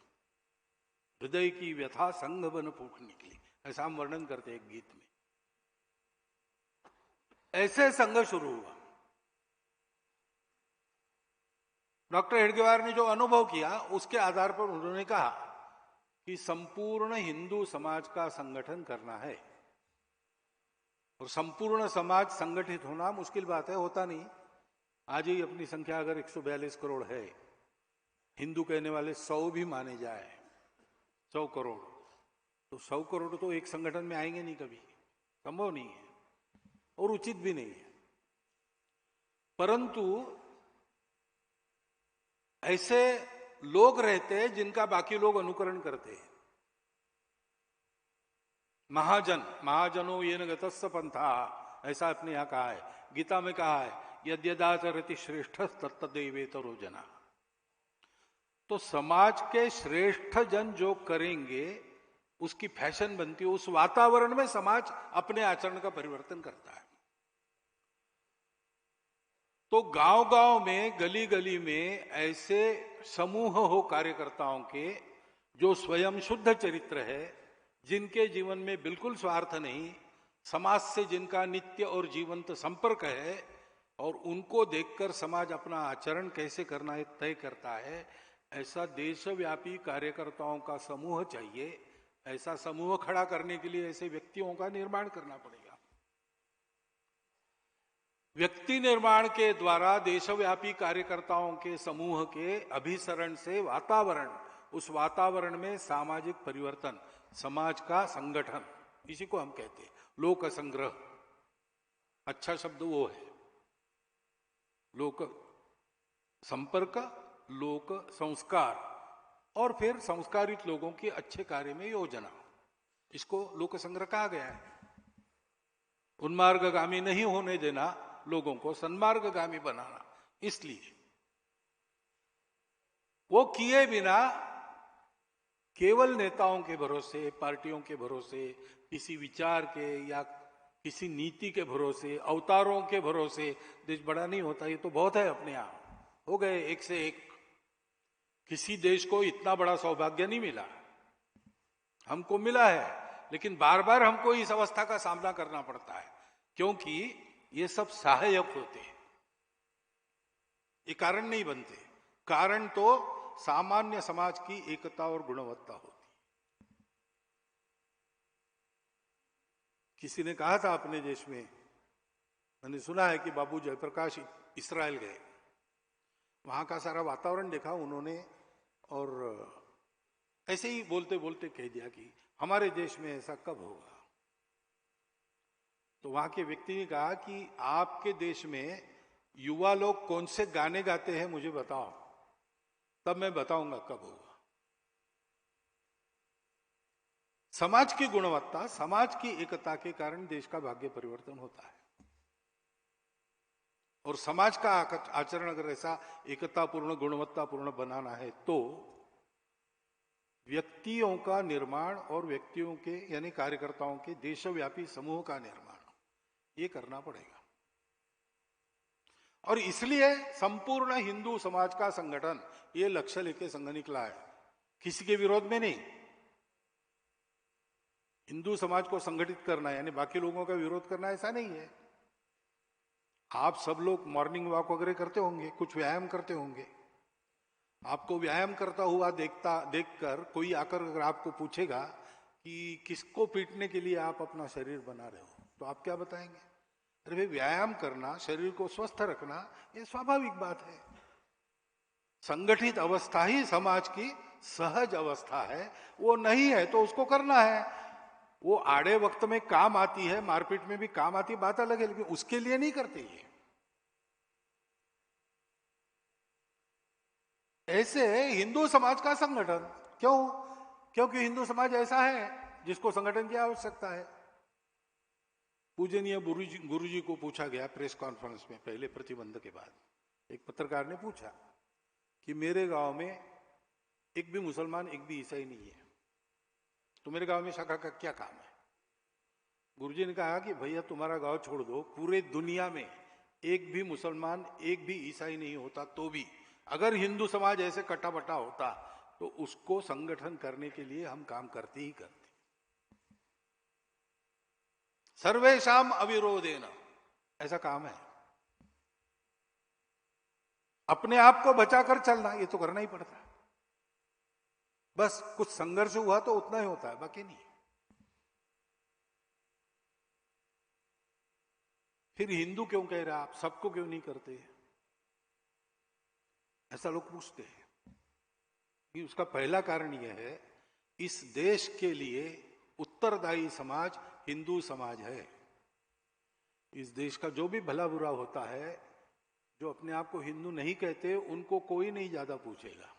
S1: हृदय की व्यथा संघ बन फूट निकली, ऐसा हम वर्णन करते हैं एक गीत में। ऐसे संघ शुरू हुआ। डॉक्टर हेडगेवार ने जो अनुभव किया उसके आधार पर उन्होंने कहा कि संपूर्ण हिंदू समाज का संगठन करना है, और संपूर्ण समाज संगठित होना मुश्किल बात है, होता नहीं। आज ही अपनी संख्या अगर 142 करोड़ है, हिंदू कहने वाले 100 भी माने जाए, 100 करोड़, तो 100 करोड़ तो एक संगठन में आएंगे नहीं, कभी संभव नहीं है और उचित भी नहीं है। परंतु ऐसे लोग रहते हैं जिनका बाकी लोग अनुकरण करते हैं। महाजनों ये न गतस्स पंथा, ऐसा अपने यहां कहा है, गीता में कहा है, यद्यदाचरति श्रेष्ठ तत्तदेवेतरो जना। तो समाज के श्रेष्ठ जन जो करेंगे उसकी फैशन बनती है, उस वातावरण में समाज अपने आचरण का परिवर्तन करता है। तो गांव गांव में, गली गली में ऐसे समूह हो कार्यकर्ताओं के, जो स्वयं शुद्ध चरित्र है, जिनके जीवन में बिल्कुल स्वार्थ नहीं, समाज से जिनका नित्य और जीवंत संपर्क है, और उनको देखकर समाज अपना आचरण कैसे करना है तय करता है। ऐसा देशव्यापी कार्यकर्ताओं का समूह चाहिए। ऐसा समूह खड़ा करने के लिए ऐसे व्यक्तियों का निर्माण करना पड़ेगा। व्यक्ति निर्माण के द्वारा देशव्यापी कार्यकर्ताओं के समूह के अभिसरण से वातावरण, उस वातावरण में सामाजिक परिवर्तन, समाज का संगठन, इसी को हम कहते हैं लोक संग्रह। अच्छा शब्द वो है, लोक संपर्क, लोक संस्कार, और फिर संस्कारित लोगों के अच्छे कार्य में योजना, इसको लोक संग्रह कहा गया है। उन्मार्गगामी नहीं होने देना, लोगों को सन्मार्गगामी बनाना। इसलिए वो किए बिना केवल नेताओं के भरोसे, पार्टियों के भरोसे, किसी विचार के या किसी नीति के भरोसे, अवतारों के भरोसे देश बड़ा नहीं होता। ये तो बहुत है अपने आप, हो गए एक से एक। किसी देश को इतना बड़ा सौभाग्य नहीं मिला, हमको मिला है, लेकिन बार बार हमको इस अवस्था का सामना करना पड़ता है, क्योंकि ये सब सहायक होते हैं, ये कारण नहीं बनते। कारण तो सामान्य समाज की एकता और गुणवत्ता होती। किसी ने कहा था अपने देश में, मैंने सुना है कि बाबू जयप्रकाश इस्राएल गए, वहां का सारा वातावरण देखा उन्होंने, और ऐसे ही बोलते बोलते कह दिया कि हमारे देश में ऐसा कब होगा? तो वहां के व्यक्ति ने कहा कि आपके देश में युवा लोग कौन से गाने गाते हैं मुझे बताओ, तब मैं बताऊंगा कब होगा। समाज की गुणवत्ता, समाज की एकता के कारण देश का भाग्य परिवर्तन होता है। और समाज का आचरण अगर ऐसा एकतापूर्ण, गुणवत्तापूर्ण बनाना है तो व्यक्तियों का निर्माण और व्यक्तियों के यानी कार्यकर्ताओं के देशव्यापी समूह का निर्माण ये करना पड़ेगा। और इसलिए संपूर्ण हिंदू समाज का संगठन ये लक्ष्य लेके संघ निकला है, किसी के विरोध में नहीं। हिंदू समाज को संगठित करना यानी बाकी लोगों का विरोध करना ऐसा नहीं है। आप सब लोग मॉर्निंग वॉक वगैरह करते होंगे, कुछ व्यायाम करते होंगे। आपको व्यायाम करता हुआ देखकर कोई आकर अगर आपको पूछेगा कि किसको पीटने के लिए आप अपना शरीर बना रहे हो, तो आप क्या बताएंगे? अरे भाई, व्यायाम करना, शरीर को स्वस्थ रखना ये स्वाभाविक बात है। संगठित अवस्था ही समाज की सहज अवस्था है। वो नहीं है तो उसको करना है। वो आड़े वक्त में काम आती है, मारपीट में भी काम आती है, बात अलग है, लेकिन उसके लिए नहीं करते ये। ऐसे हिंदू समाज का संगठन क्यों? क्योंकि हिंदू समाज ऐसा है जिसको संगठन की आवश्यकता है। पूजनीय गुरुजी को पूछा गया प्रेस कॉन्फ्रेंस में पहले प्रतिबंध के बाद, एक पत्रकार ने पूछा कि मेरे गांव में एक भी मुसलमान, एक भी ईसाई नहीं है, तो मेरे गांव में शाखा का क्या काम है? गुरुजी ने कहा कि भैया तुम्हारा गांव छोड़ दो, पूरे दुनिया में एक भी मुसलमान, एक भी ईसाई नहीं होता तो भी अगर हिंदू समाज ऐसे कट्टा-बट्टा होता तो उसको संगठन करने के लिए हम काम करते ही करते। सर्वेशाम अविरोधेन, ऐसा काम है। अपने आप को बचाकर चलना ये तो करना ही पड़ता है। बस कुछ संघर्ष हुआ तो उतना ही होता है, बाकी नहीं। फिर हिंदू क्यों कह रहे आप, सबको क्यों नहीं करते? ऐसा लोग पूछते हैं कि उसका पहला कारण यह है, इस देश के लिए उत्तरदायी समाज हिंदू समाज है। इस देश का जो भी भला बुरा होता है, जो अपने आप को हिंदू नहीं कहते उनको कोई नहीं ज्यादा पूछेगा,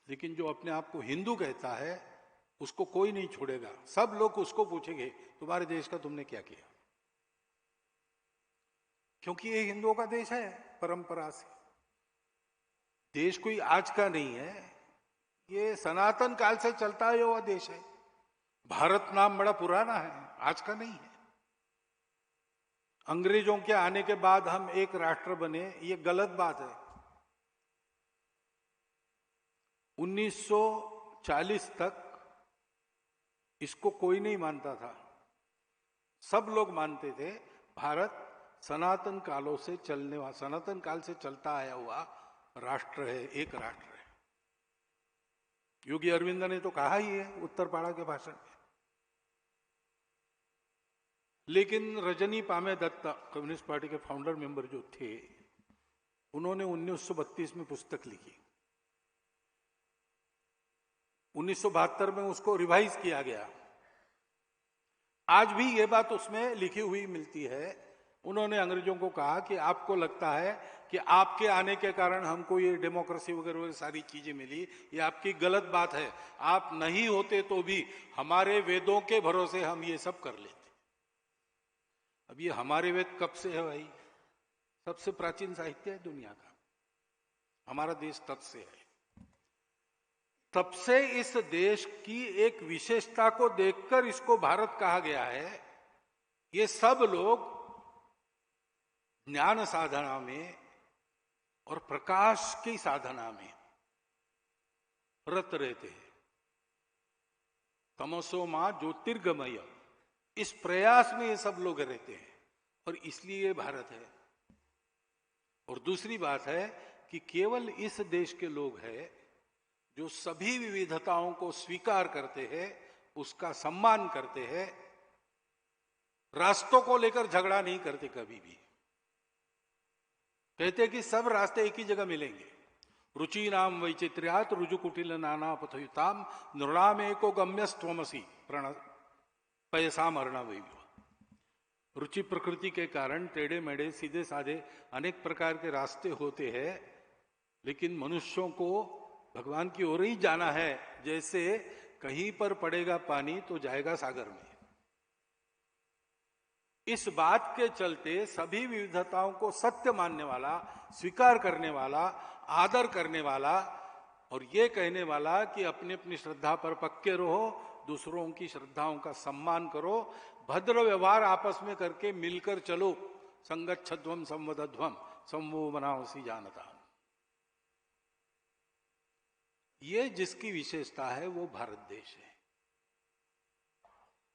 S1: लेकिन जो अपने आप को हिंदू कहता है उसको कोई नहीं छोड़ेगा। सब लोग उसको पूछेंगे तुम्हारे देश का तुमने क्या किया, क्योंकि ये हिंदुओं का देश है परंपरा से। देश कोई आज का नहीं है, ये सनातन काल से चलता हुआ देश है। भारत नाम बड़ा पुराना है, आज का नहीं है। अंग्रेजों के आने के बाद हम एक राष्ट्र बने, ये गलत बात है। 1940 तक इसको कोई नहीं मानता था, सब लोग मानते थे भारत सनातन कालों से चलने वाला, सनातन काल से चलता आया हुआ राष्ट्र है, एक राष्ट्र है। योगी अरविंद ने तो कहा ही है उत्तरपाड़ा के भाषण में। लेकिन रजनी पामे दत्ता, कम्युनिस्ट पार्टी के फाउंडर मेंबर जो थे, उन्होंने 1932 में पुस्तक लिखी। 1972 में उसको रिवाइज किया गया। आज भी ये बात उसमें लिखी हुई मिलती है। उन्होंने अंग्रेजों को कहा कि आपको लगता है कि आपके आने के कारण हमको ये डेमोक्रेसी वगैरह सारी चीजें मिली, ये आपकी गलत बात है। आप नहीं होते तो भी हमारे वेदों के भरोसे हम ये सब कर लेते। अब ये हमारे वेद कब से है भाई? सबसे प्राचीन साहित्य है दुनिया का, हमारा देश तब से है। तब से इस देश की एक विशेषता को देखकर इसको भारत कहा गया है। ये सब लोग ज्ञान साधना में और प्रकाश की साधना में रत रहते हैं। तमसो मां ज्योतिर्गमय, इस प्रयास में ये सब लोग रहते हैं और इसलिए ये भारत है। और दूसरी बात है कि केवल इस देश के लोग हैं जो सभी विविधताओं को स्वीकार करते हैं, उसका सम्मान करते हैं, रास्तों को लेकर झगड़ा नहीं करते कभी भी। कहते हैं कि सब रास्ते एक ही जगह मिलेंगे, रुचीनाम वैचित्र्यात रुजुकुटिल नाना पथयुताम नृणाम एको गम्यस्त्वमसि प्रण पैसा मरना वही। रुचि प्रकृति के कारण टेढ़े मेढ़े सीधे साधे अनेक प्रकार के रास्ते होते हैं, लेकिन मनुष्यों को भगवान की ओर ही जाना है। जैसे कहीं पर पड़ेगा पानी तो जाएगा सागर में। इस बात के चलते सभी विविधताओं को सत्य मानने वाला, स्वीकार करने वाला, आदर करने वाला और ये कहने वाला कि अपनी अपनी श्रद्धा पर पक्के रहो, दूसरों की श्रद्धाओं का सम्मान करो, भद्र व्यवहार आपस में करके मिलकर चलो, संगच्छध्वम संवदध्वम संवो मनावसी जानता। ये जिसकी विशेषता है वो भारत देश है।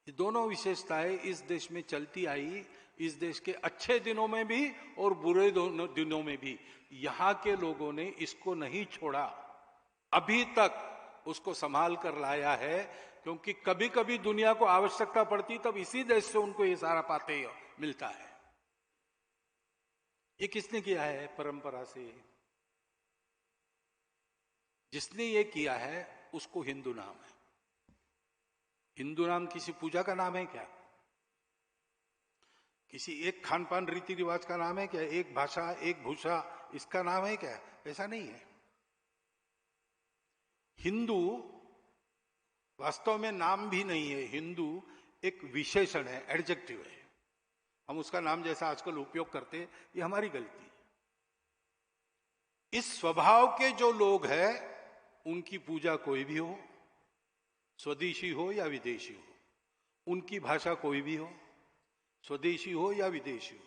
S1: ये दोनों विशेषताएं इस देश में चलती आई, इस देश के अच्छे दिनों में भी और बुरे दिनों में भी। यहां के लोगों ने इसको नहीं छोड़ा, अभी तक उसको संभाल कर लाया है, क्योंकि कभी कभी दुनिया को आवश्यकता पड़ती तब इसी देश से उनको ये सारा पाते मिलता है। ये किसने किया है? परंपरा से जिसने ये किया है उसको हिंदू नाम है। हिंदू नाम किसी पूजा का नाम है क्या? किसी एक खान पान रीति रिवाज का नाम है क्या? एक भाषा एक भूषा इसका नाम है क्या? ऐसा नहीं है। हिंदू वास्तव में नाम भी नहीं है, हिंदू एक विशेषण है, एडजेक्टिव है। हम उसका नाम जैसा आजकल उपयोग करते हैं, ये हमारी गलती है। इस स्वभाव के जो लोग हैं उनकी पूजा कोई भी हो, स्वदेशी हो या विदेशी हो, उनकी भाषा कोई भी हो, स्वदेशी हो या विदेशी हो,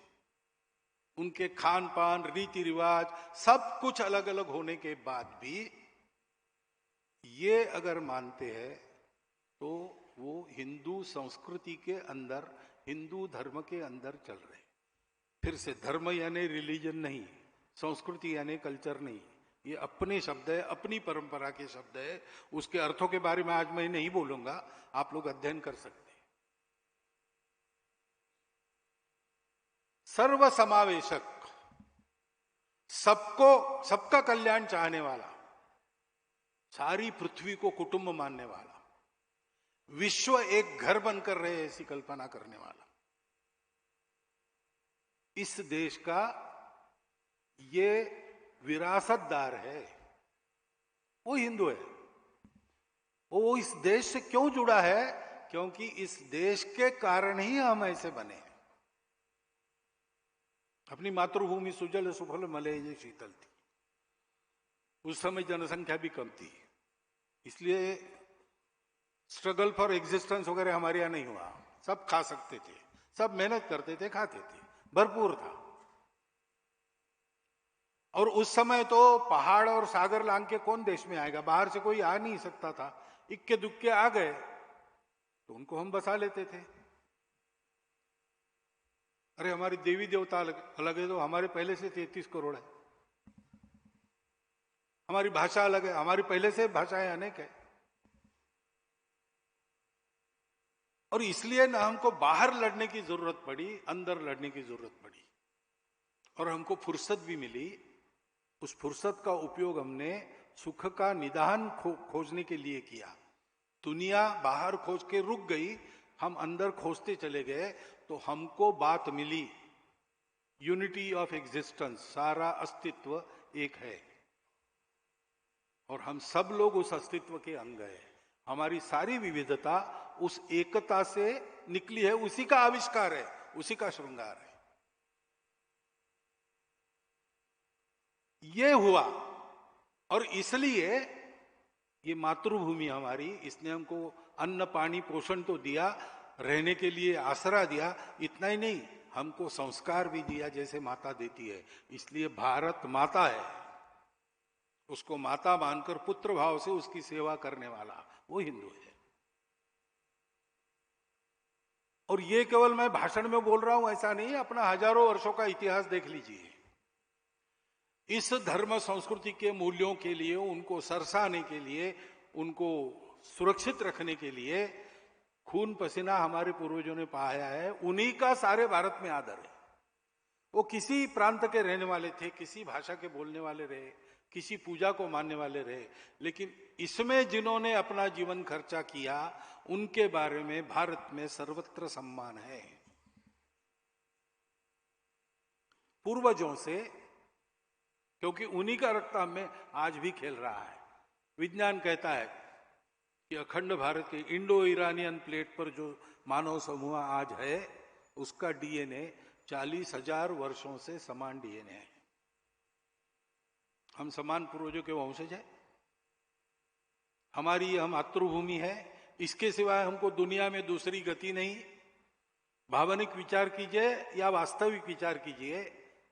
S1: उनके खान पान रीति रिवाज सब कुछ अलग अलग होने के बाद भी ये अगर मानते हैं तो वो हिंदू संस्कृति के अंदर, हिंदू धर्म के अंदर चल रहे। फिर से धर्म यानी रिलीजन नहीं, संस्कृति यानी कल्चर नहीं, ये अपने शब्द है, अपनी परंपरा के शब्द है। उसके अर्थों के बारे में आज मैं नहीं बोलूंगा, आप लोग अध्ययन कर सकते हैं। सर्व समावेशक, सबको, सबका कल्याण चाहने वाला, सारी पृथ्वी को कुटुंब मानने वाला, विश्व एक घर बनकर रहे ऐसी कल्पना करने वाला, इस देश का ये विरासतदार है, वो हिंदू है। वो इस देश से क्यों जुड़ा है? क्योंकि इस देश के कारण ही हम ऐसे बने। अपनी मातृभूमि सुजल सुफल मलय ये शीतल थी, उस समय जनसंख्या भी कम थी, इसलिए स्ट्रगल फॉर एग्जिस्टेंस वगैरह हमारे यहां नहीं हुआ। सब खा सकते थे, सब मेहनत करते थे, खाते थे, भरपूर था। और उस समय तो पहाड़ और सागर लांग के कौन देश में आएगा? बाहर से कोई आ नहीं सकता था। इक्के दुक्के आ गए तो उनको हम बसा लेते थे। अरे हमारी देवी देवता अलग है तो हमारे पहले से 33 करोड़ है। हमारी भाषा अलग है, हमारी पहले से भाषाएं अनेक है। और इसलिए ना हमको बाहर लड़ने की जरूरत पड़ी, अंदर लड़ने की जरूरत पड़ी। और हमको फुर्सत भी मिली। उस फुर्सत का उपयोग हमने सुख का निदान खोजने के लिए किया। दुनिया बाहर खोज के रुक गई, हम अंदर खोजते चले गए, तो हमको बात मिली यूनिटी ऑफ एग्जिस्टेंस, सारा अस्तित्व एक है और हम सब लोग उस अस्तित्व के अंग हैं। हमारी सारी विविधता उस एकता से निकली है, उसी का आविष्कार है, उसी का श्रृंगार है। ये हुआ और इसलिए ये मातृभूमि हमारी, इसने हमको अन्न पानी पोषण तो दिया, रहने के लिए आसरा दिया। इतना ही नहीं, हमको संस्कार भी दिया जैसे माता देती है। इसलिए भारत माता है, उसको माता मानकर पुत्र भाव से उसकी सेवा करने वाला वो हिंदू है। और ये केवल मैं भाषण में बोल रहा हूं ऐसा नहीं, अपना हजारों वर्षों का इतिहास देख लीजिए। इस धर्म संस्कृति के मूल्यों के लिए, उनको सरसाने के लिए, उनको सुरक्षित रखने के लिए खून पसीना हमारे पूर्वजों ने बहाया है। उन्हीं का सारे भारत में आदर है। वो किसी प्रांत के रहने वाले थे, किसी भाषा के बोलने वाले रहे, किसी पूजा को मानने वाले रहे, लेकिन इसमें जिन्होंने अपना जीवन खर्चा किया उनके बारे में भारत में सर्वत्र सम्मान है। पूर्वजों से, क्योंकि उन्हीं का रक्त में आज भी खेल रहा है। विज्ञान कहता है कि अखंड भारत के इंडो ईरानियन प्लेट पर जो मानव समूह आज है उसका डीएनए 40,000 वर्षों से समान डीएनए है। हम समान पूर्वजों के वंशज हैं। हमारी हम मातृभूमि है, इसके सिवाय हमको दुनिया में दूसरी गति नहीं। भावनिक विचार कीजिए या वास्तविक विचार कीजिए,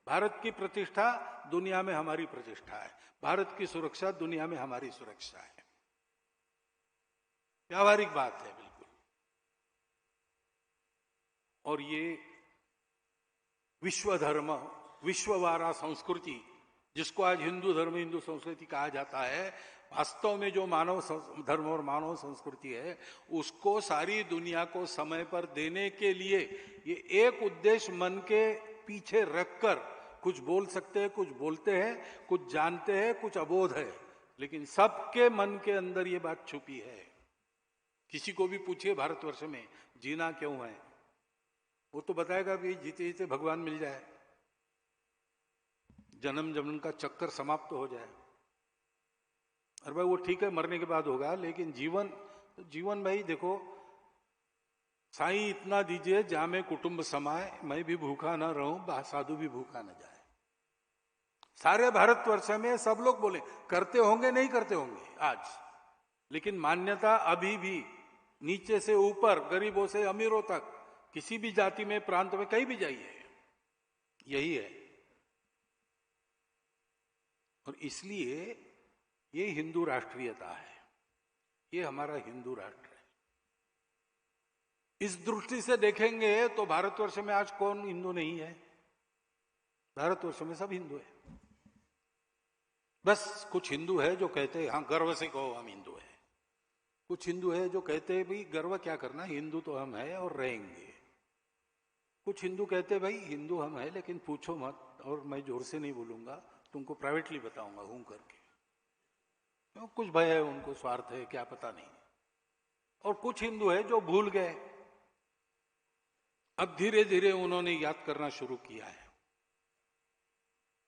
S1: भारत की प्रतिष्ठा दुनिया में हमारी प्रतिष्ठा है, भारत की सुरक्षा दुनिया में हमारी सुरक्षा है। व्यावहारिक बात है बिल्कुल। और ये विश्व धर्म, विश्ववारा संस्कृति, जिसको आज हिंदू धर्म, हिंदू संस्कृति कहा जाता है, वास्तव में जो मानव धर्म और मानव संस्कृति है उसको सारी दुनिया को समय पर देने के लिए ये एक उद्देश्य मन के पीछे रखकर कुछ बोल सकते हैं, कुछ बोलते हैं, कुछ जानते हैं, कुछ अबोध है, लेकिन सबके मन के अंदर ये बात छुपी है। किसी को भी पूछिए भारतवर्ष में जीना क्यों है, वो तो बताएगा भी जीते जीते भगवान मिल जाए, जन्म जन्म का चक्कर समाप्त हो जाए। अरे भाई वो ठीक है, मरने के बाद होगा, लेकिन जीवन भाई देखो, साईं इतना दीजिए जामे कुटुंब समाए, मैं भी भूखा ना रहूं, साधु भी भूखा ना जाए। सारे भारतवर्ष में सब लोग बोले, करते होंगे नहीं करते होंगे आज, लेकिन मान्यता अभी भी नीचे से ऊपर, गरीबों से अमीरों तक, किसी भी जाति में, प्रांत में, कहीं भी जाइए, यही है। और इसलिए ये हिंदू राष्ट्रीयता है, ये हमारा हिंदू राष्ट्र है। इस दृष्टि से देखेंगे तो भारतवर्ष में आज कौन हिंदू नहीं है? भारतवर्ष में सब हिंदू है। बस कुछ हिंदू है जो कहते हैं हाँ गर्व से कहो हम हिंदू है, कुछ हिंदू है जो कहते हैं भाई गर्व क्या करना, हिंदू तो हम है और रहेंगे। कुछ हिंदू कहते भाई हिंदू हम है लेकिन पूछो मत, और मैं जोर से नहीं बोलूंगा, तुमको प्राइवेटली बताऊंगा हूं करके। क्यों? कुछ भय है उनको, स्वार्थ है, क्या पता नहीं। और कुछ हिंदू है जो भूल गए, अब धीरे धीरे उन्होंने याद करना शुरू किया है,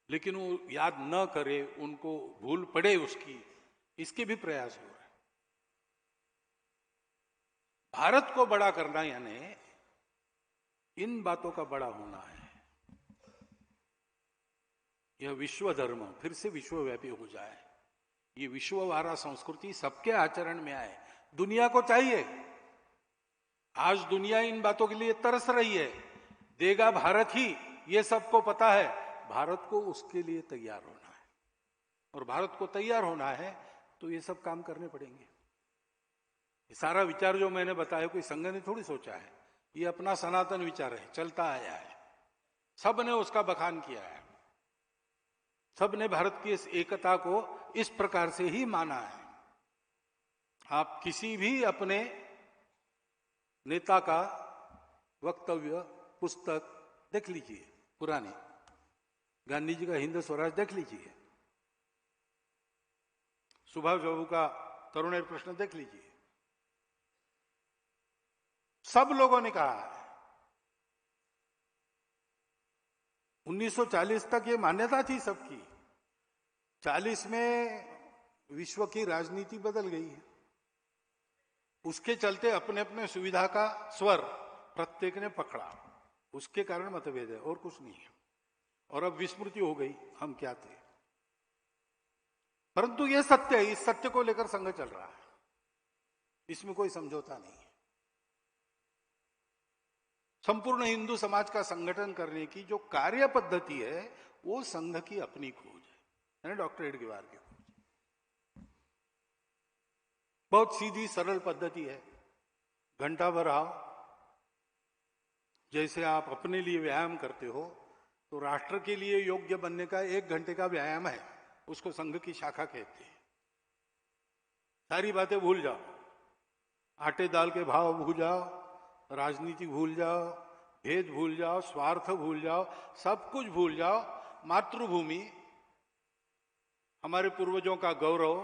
S1: लेकिन वो याद न करे, उनको भूल पड़े उसकी, इसके भी प्रयास हो रहे हैं। भारत को बड़ा करना यानी इन बातों का बड़ा होना है। यह विश्व धर्म फिर से विश्वव्यापी हो जाए, ये विश्ववारा संस्कृति सबके आचरण में आए, दुनिया को चाहिए। आज दुनिया इन बातों के लिए तरस रही है, देगा भारत ही, ये सबको पता है। भारत को उसके लिए तैयार होना है, और भारत को तैयार होना है तो ये सब काम करने पड़ेंगे। ये सारा विचार जो मैंने बताया कोई संघ ने थोड़ी सोचा है, ये अपना सनातन विचार है, चलता आया है, सब ने उसका बखान किया है, सब ने भारत की इस एकता को इस प्रकार से ही माना है। आप किसी भी अपने नेता का वक्तव्य, पुस्तक देख लीजिए, पुराने गांधी जी का हिंद स्वराज देख लीजिए, सुभाष बाबू का तरुणेर प्रश्न देख लीजिए, सब लोगों ने कहा है। 1940 तक ये मान्यता थी सबकी, 40 में विश्व की राजनीति बदल गई है, उसके चलते अपने अपने सुविधा का स्वर प्रत्येक ने पकड़ा, उसके कारण मतभेद है और कुछ नहीं है। और अब विस्मृति हो गई हम क्या थे, परंतु यह सत्य है, इस सत्य को लेकर संघ चल रहा है, इसमें कोई समझौता नहीं है। संपूर्ण हिंदू समाज का संगठन करने की जो कार्य पद्धति है वो संघ की अपनी खोज है, डॉक्टर एडगेवार की खोज। बहुत सीधी सरल पद्धति है, घंटा भर आओ, जैसे आप अपने लिए व्यायाम करते हो तो राष्ट्र के लिए योग्य बनने का 1 घंटे का व्यायाम है, उसको संघ की शाखा कहते हैं। सारी बातें भूल जाओ, आटे दाल के भाव भूल जाओ, राजनीति भूल जाओ, भेद भूल जाओ, स्वार्थ भूल जाओ, सब कुछ भूल जाओ। मातृभूमि हमारे पूर्वजों का गौरव,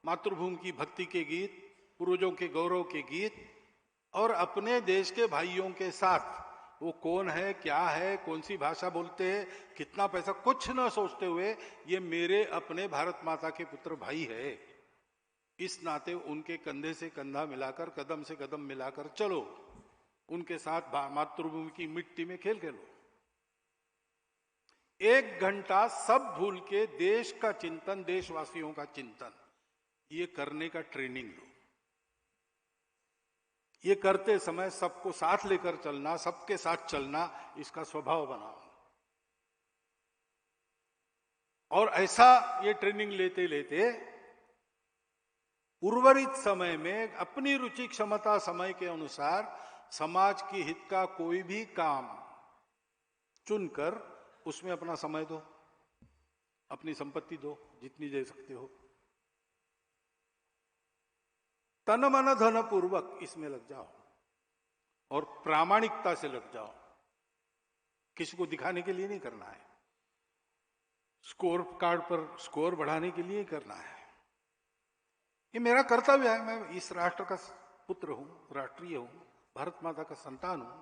S1: मातृभूमि की भक्ति के गीत, पूर्वजों के गौरव के गीत, और अपने देश के भाइयों के साथ वो कौन है, क्या है, कौन सी भाषा बोलते हैं, कितना पैसा, कुछ ना सोचते हुए ये मेरे अपने भारत माता के पुत्र भाई है, इस नाते उनके कंधे से कंधा मिलाकर, कदम से कदम मिलाकर चलो, उनके साथ मातृभूमि की मिट्टी में खेल खेलो। 1 घंटा सब भूल के देश का चिंतन, देशवासियों का चिंतन, ये करने का ट्रेनिंग लो। ये करते समय सबको साथ लेकर चलना, सबके साथ चलना, इसका स्वभाव बनाओ। और ऐसा ये ट्रेनिंग लेते लेते उर्वरित समय में अपनी रुचि क्षमता समय के अनुसार समाज के हित का कोई भी काम चुनकर उसमें अपना समय दो, अपनी संपत्ति दो, जितनी दे सकते हो, तन मन धन पूर्वक इसमें लग जाओ और प्रामाणिकता से लग जाओ। किसी को दिखाने के लिए नहीं करना है, स्कोर कार्ड पर स्कोर बढ़ाने के लिए करना है। ये मेरा कर्तव्य है, मैं इस राष्ट्र का पुत्र हूं, राष्ट्रीय हूं, भारत माता का संतान हूं,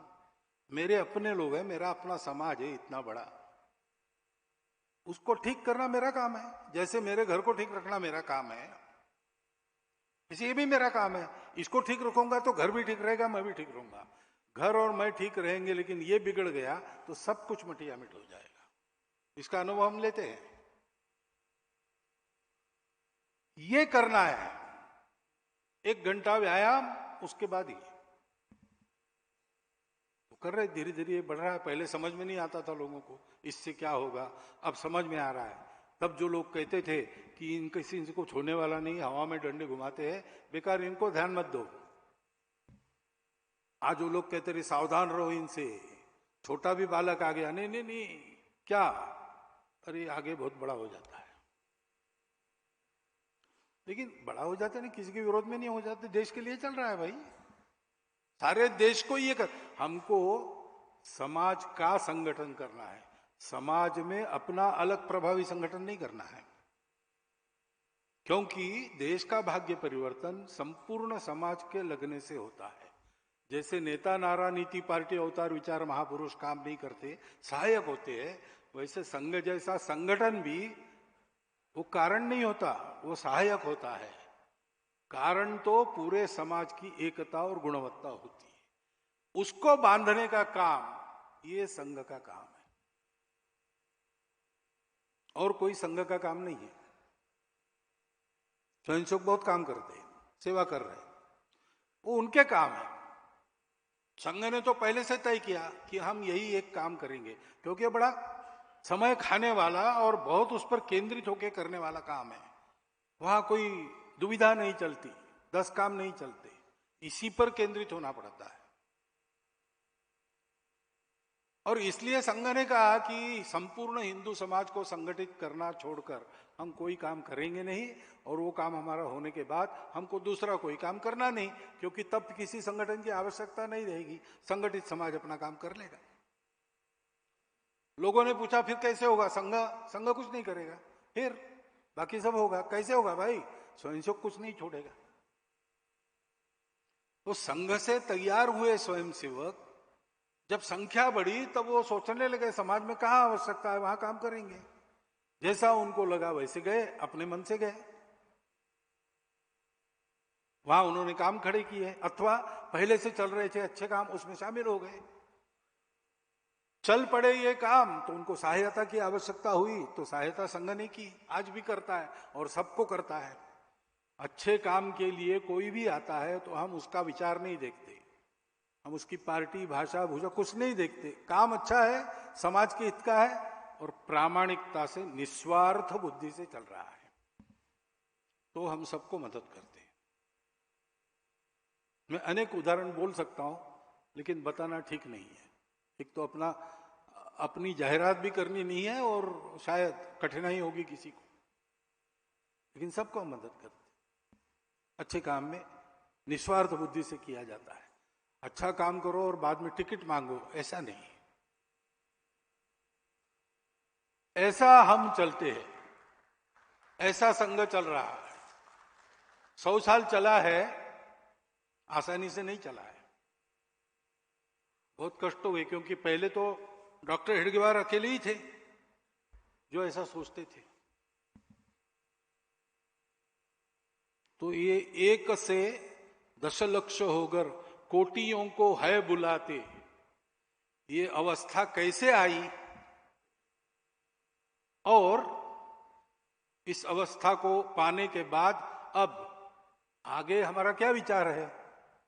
S1: मेरे अपने लोग हैं, मेरा अपना समाज है इतना बड़ा, उसको ठीक करना मेरा काम है। जैसे मेरे घर को ठीक रखना मेरा काम है, इसे ये भी मेरा काम है। इसको ठीक रखूंगा तो घर भी ठीक रहेगा, मैं भी ठीक रहूंगा। घर और मैं ठीक रहेंगे, लेकिन ये बिगड़ गया तो सब कुछ मटिया मिट हो जाएगा। इसका अनुभव हम लेते हैं। ये करना है 1 घंटा व्यायाम, उसके बाद ही तो कर रहे, धीरे धीरे बढ़ रहा है। पहले समझ में नहीं आता था लोगों को इससे क्या होगा, अब समझ में आ रहा है। तब जो लोग कहते थे कि इनको छोड़ने वाला नहीं, हवा में डंडे घुमाते हैं, बेकार, इनको ध्यान मत दो। आज वो लोग कहते रहे सावधान रहो इनसे, छोटा भी बालक आ गया, नहीं नहीं नहीं, क्या, अरे आगे बहुत बड़ा हो जाता है। लेकिन बड़ा हो जाता नहीं, किसी के विरोध में नहीं हो जाते, देश के लिए चल रहा है भाई, सारे देश को ये कर। हमको समाज का संगठन करना है, समाज में अपना अलग प्रभावी संगठन नहीं करना है, क्योंकि देश का भाग्य परिवर्तन संपूर्ण समाज के लगने से होता है। जैसे नेता नारा नीति पार्टी अवतार विचार महापुरुष काम नहीं करते, सहायक होते हैं, वैसे संघ जैसा संगठन भी वो कारण नहीं होता, वो सहायक होता है। कारण तो पूरे समाज की एकता और गुणवत्ता होती है, उसको बांधने का काम ये संघ का काम है, और कोई संघ का काम नहीं है। स्वयंसेवक बहुत काम करते हैं, सेवा कर रहे हैं, वो उनके काम है। संघ ने तो पहले से तय किया कि हम यही एक काम करेंगे, क्योंकि बड़ा समय खाने वाला और बहुत उस पर केंद्रित होकर करने वाला काम है। वहां कोई दुविधा नहीं चलती, 10 काम नहीं चलते, इसी पर केंद्रित होना पड़ता है। और इसलिए संघ ने कहा कि संपूर्ण हिंदू समाज को संगठित करना छोड़कर हम कोई काम करेंगे नहीं, और वो काम हमारा होने के बाद हमको दूसरा कोई काम करना नहीं, क्योंकि तब किसी संगठन की आवश्यकता नहीं रहेगी, संगठित समाज अपना काम कर लेगा। लोगों ने पूछा फिर कैसे होगा, संघ कुछ नहीं करेगा, फिर बाकी सब होगा। कैसे होगा भाई, स्वयंसेवक कुछ नहीं छोड़ेगा। तो संघ से तैयार हुए स्वयंसेवक जब संख्या बढ़ी, तब वो सोचने लगे समाज में कहां आवश्यकता है वहां काम करेंगे। जैसा उनको लगा वैसे गए, अपने मन से गए, वहां उन्होंने काम खड़े किए, अथवा पहले से चल रहे थे अच्छे काम, उसमें शामिल हो गए। चल पड़े ये काम तो उनको सहायता की आवश्यकता हुई, तो सहायता संघ ने की, आज भी करता है और सबको करता है। अच्छे काम के लिए कोई भी आता है तो हम उसका विचार नहीं देखते, हम उसकी पार्टी भाषा भूषा कुछ नहीं देखते। काम अच्छा है, समाज के हित का है, और प्रामाणिकता से निस्वार्थ बुद्धि से चल रहा है, तो हम सबको मदद करते हैं। मैं अनेक उदाहरण बोल सकता हूं, लेकिन बताना ठीक नहीं है। एक तो अपनी जाहिरात भी करनी नहीं है, और शायद कठिनाई होगी किसी को, लेकिन सबको मदद करते। अच्छे काम में निस्वार्थ बुद्धि से किया जाता है। अच्छा काम करो और बाद में टिकट मांगो, ऐसा नहीं। ऐसा हम चलते हैं, ऐसा संघ चल रहा है। 100 साल चला है, आसानी से नहीं चला है, बहुत कष्ट हुए, क्योंकि पहले तो डॉक्टर हेडगेवार अकेले ही थे जो ऐसा सोचते थे। तो ये 1 से दशलक्ष होकर कोटियों को है बुलाते, ये अवस्था कैसे आई और इस अवस्था को पाने के बाद अब आगे हमारा क्या विचार है,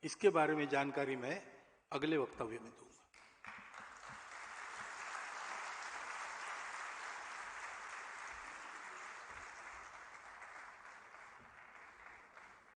S1: इसके बारे में जानकारी मैं अगले वक्तव्य में दूंगा।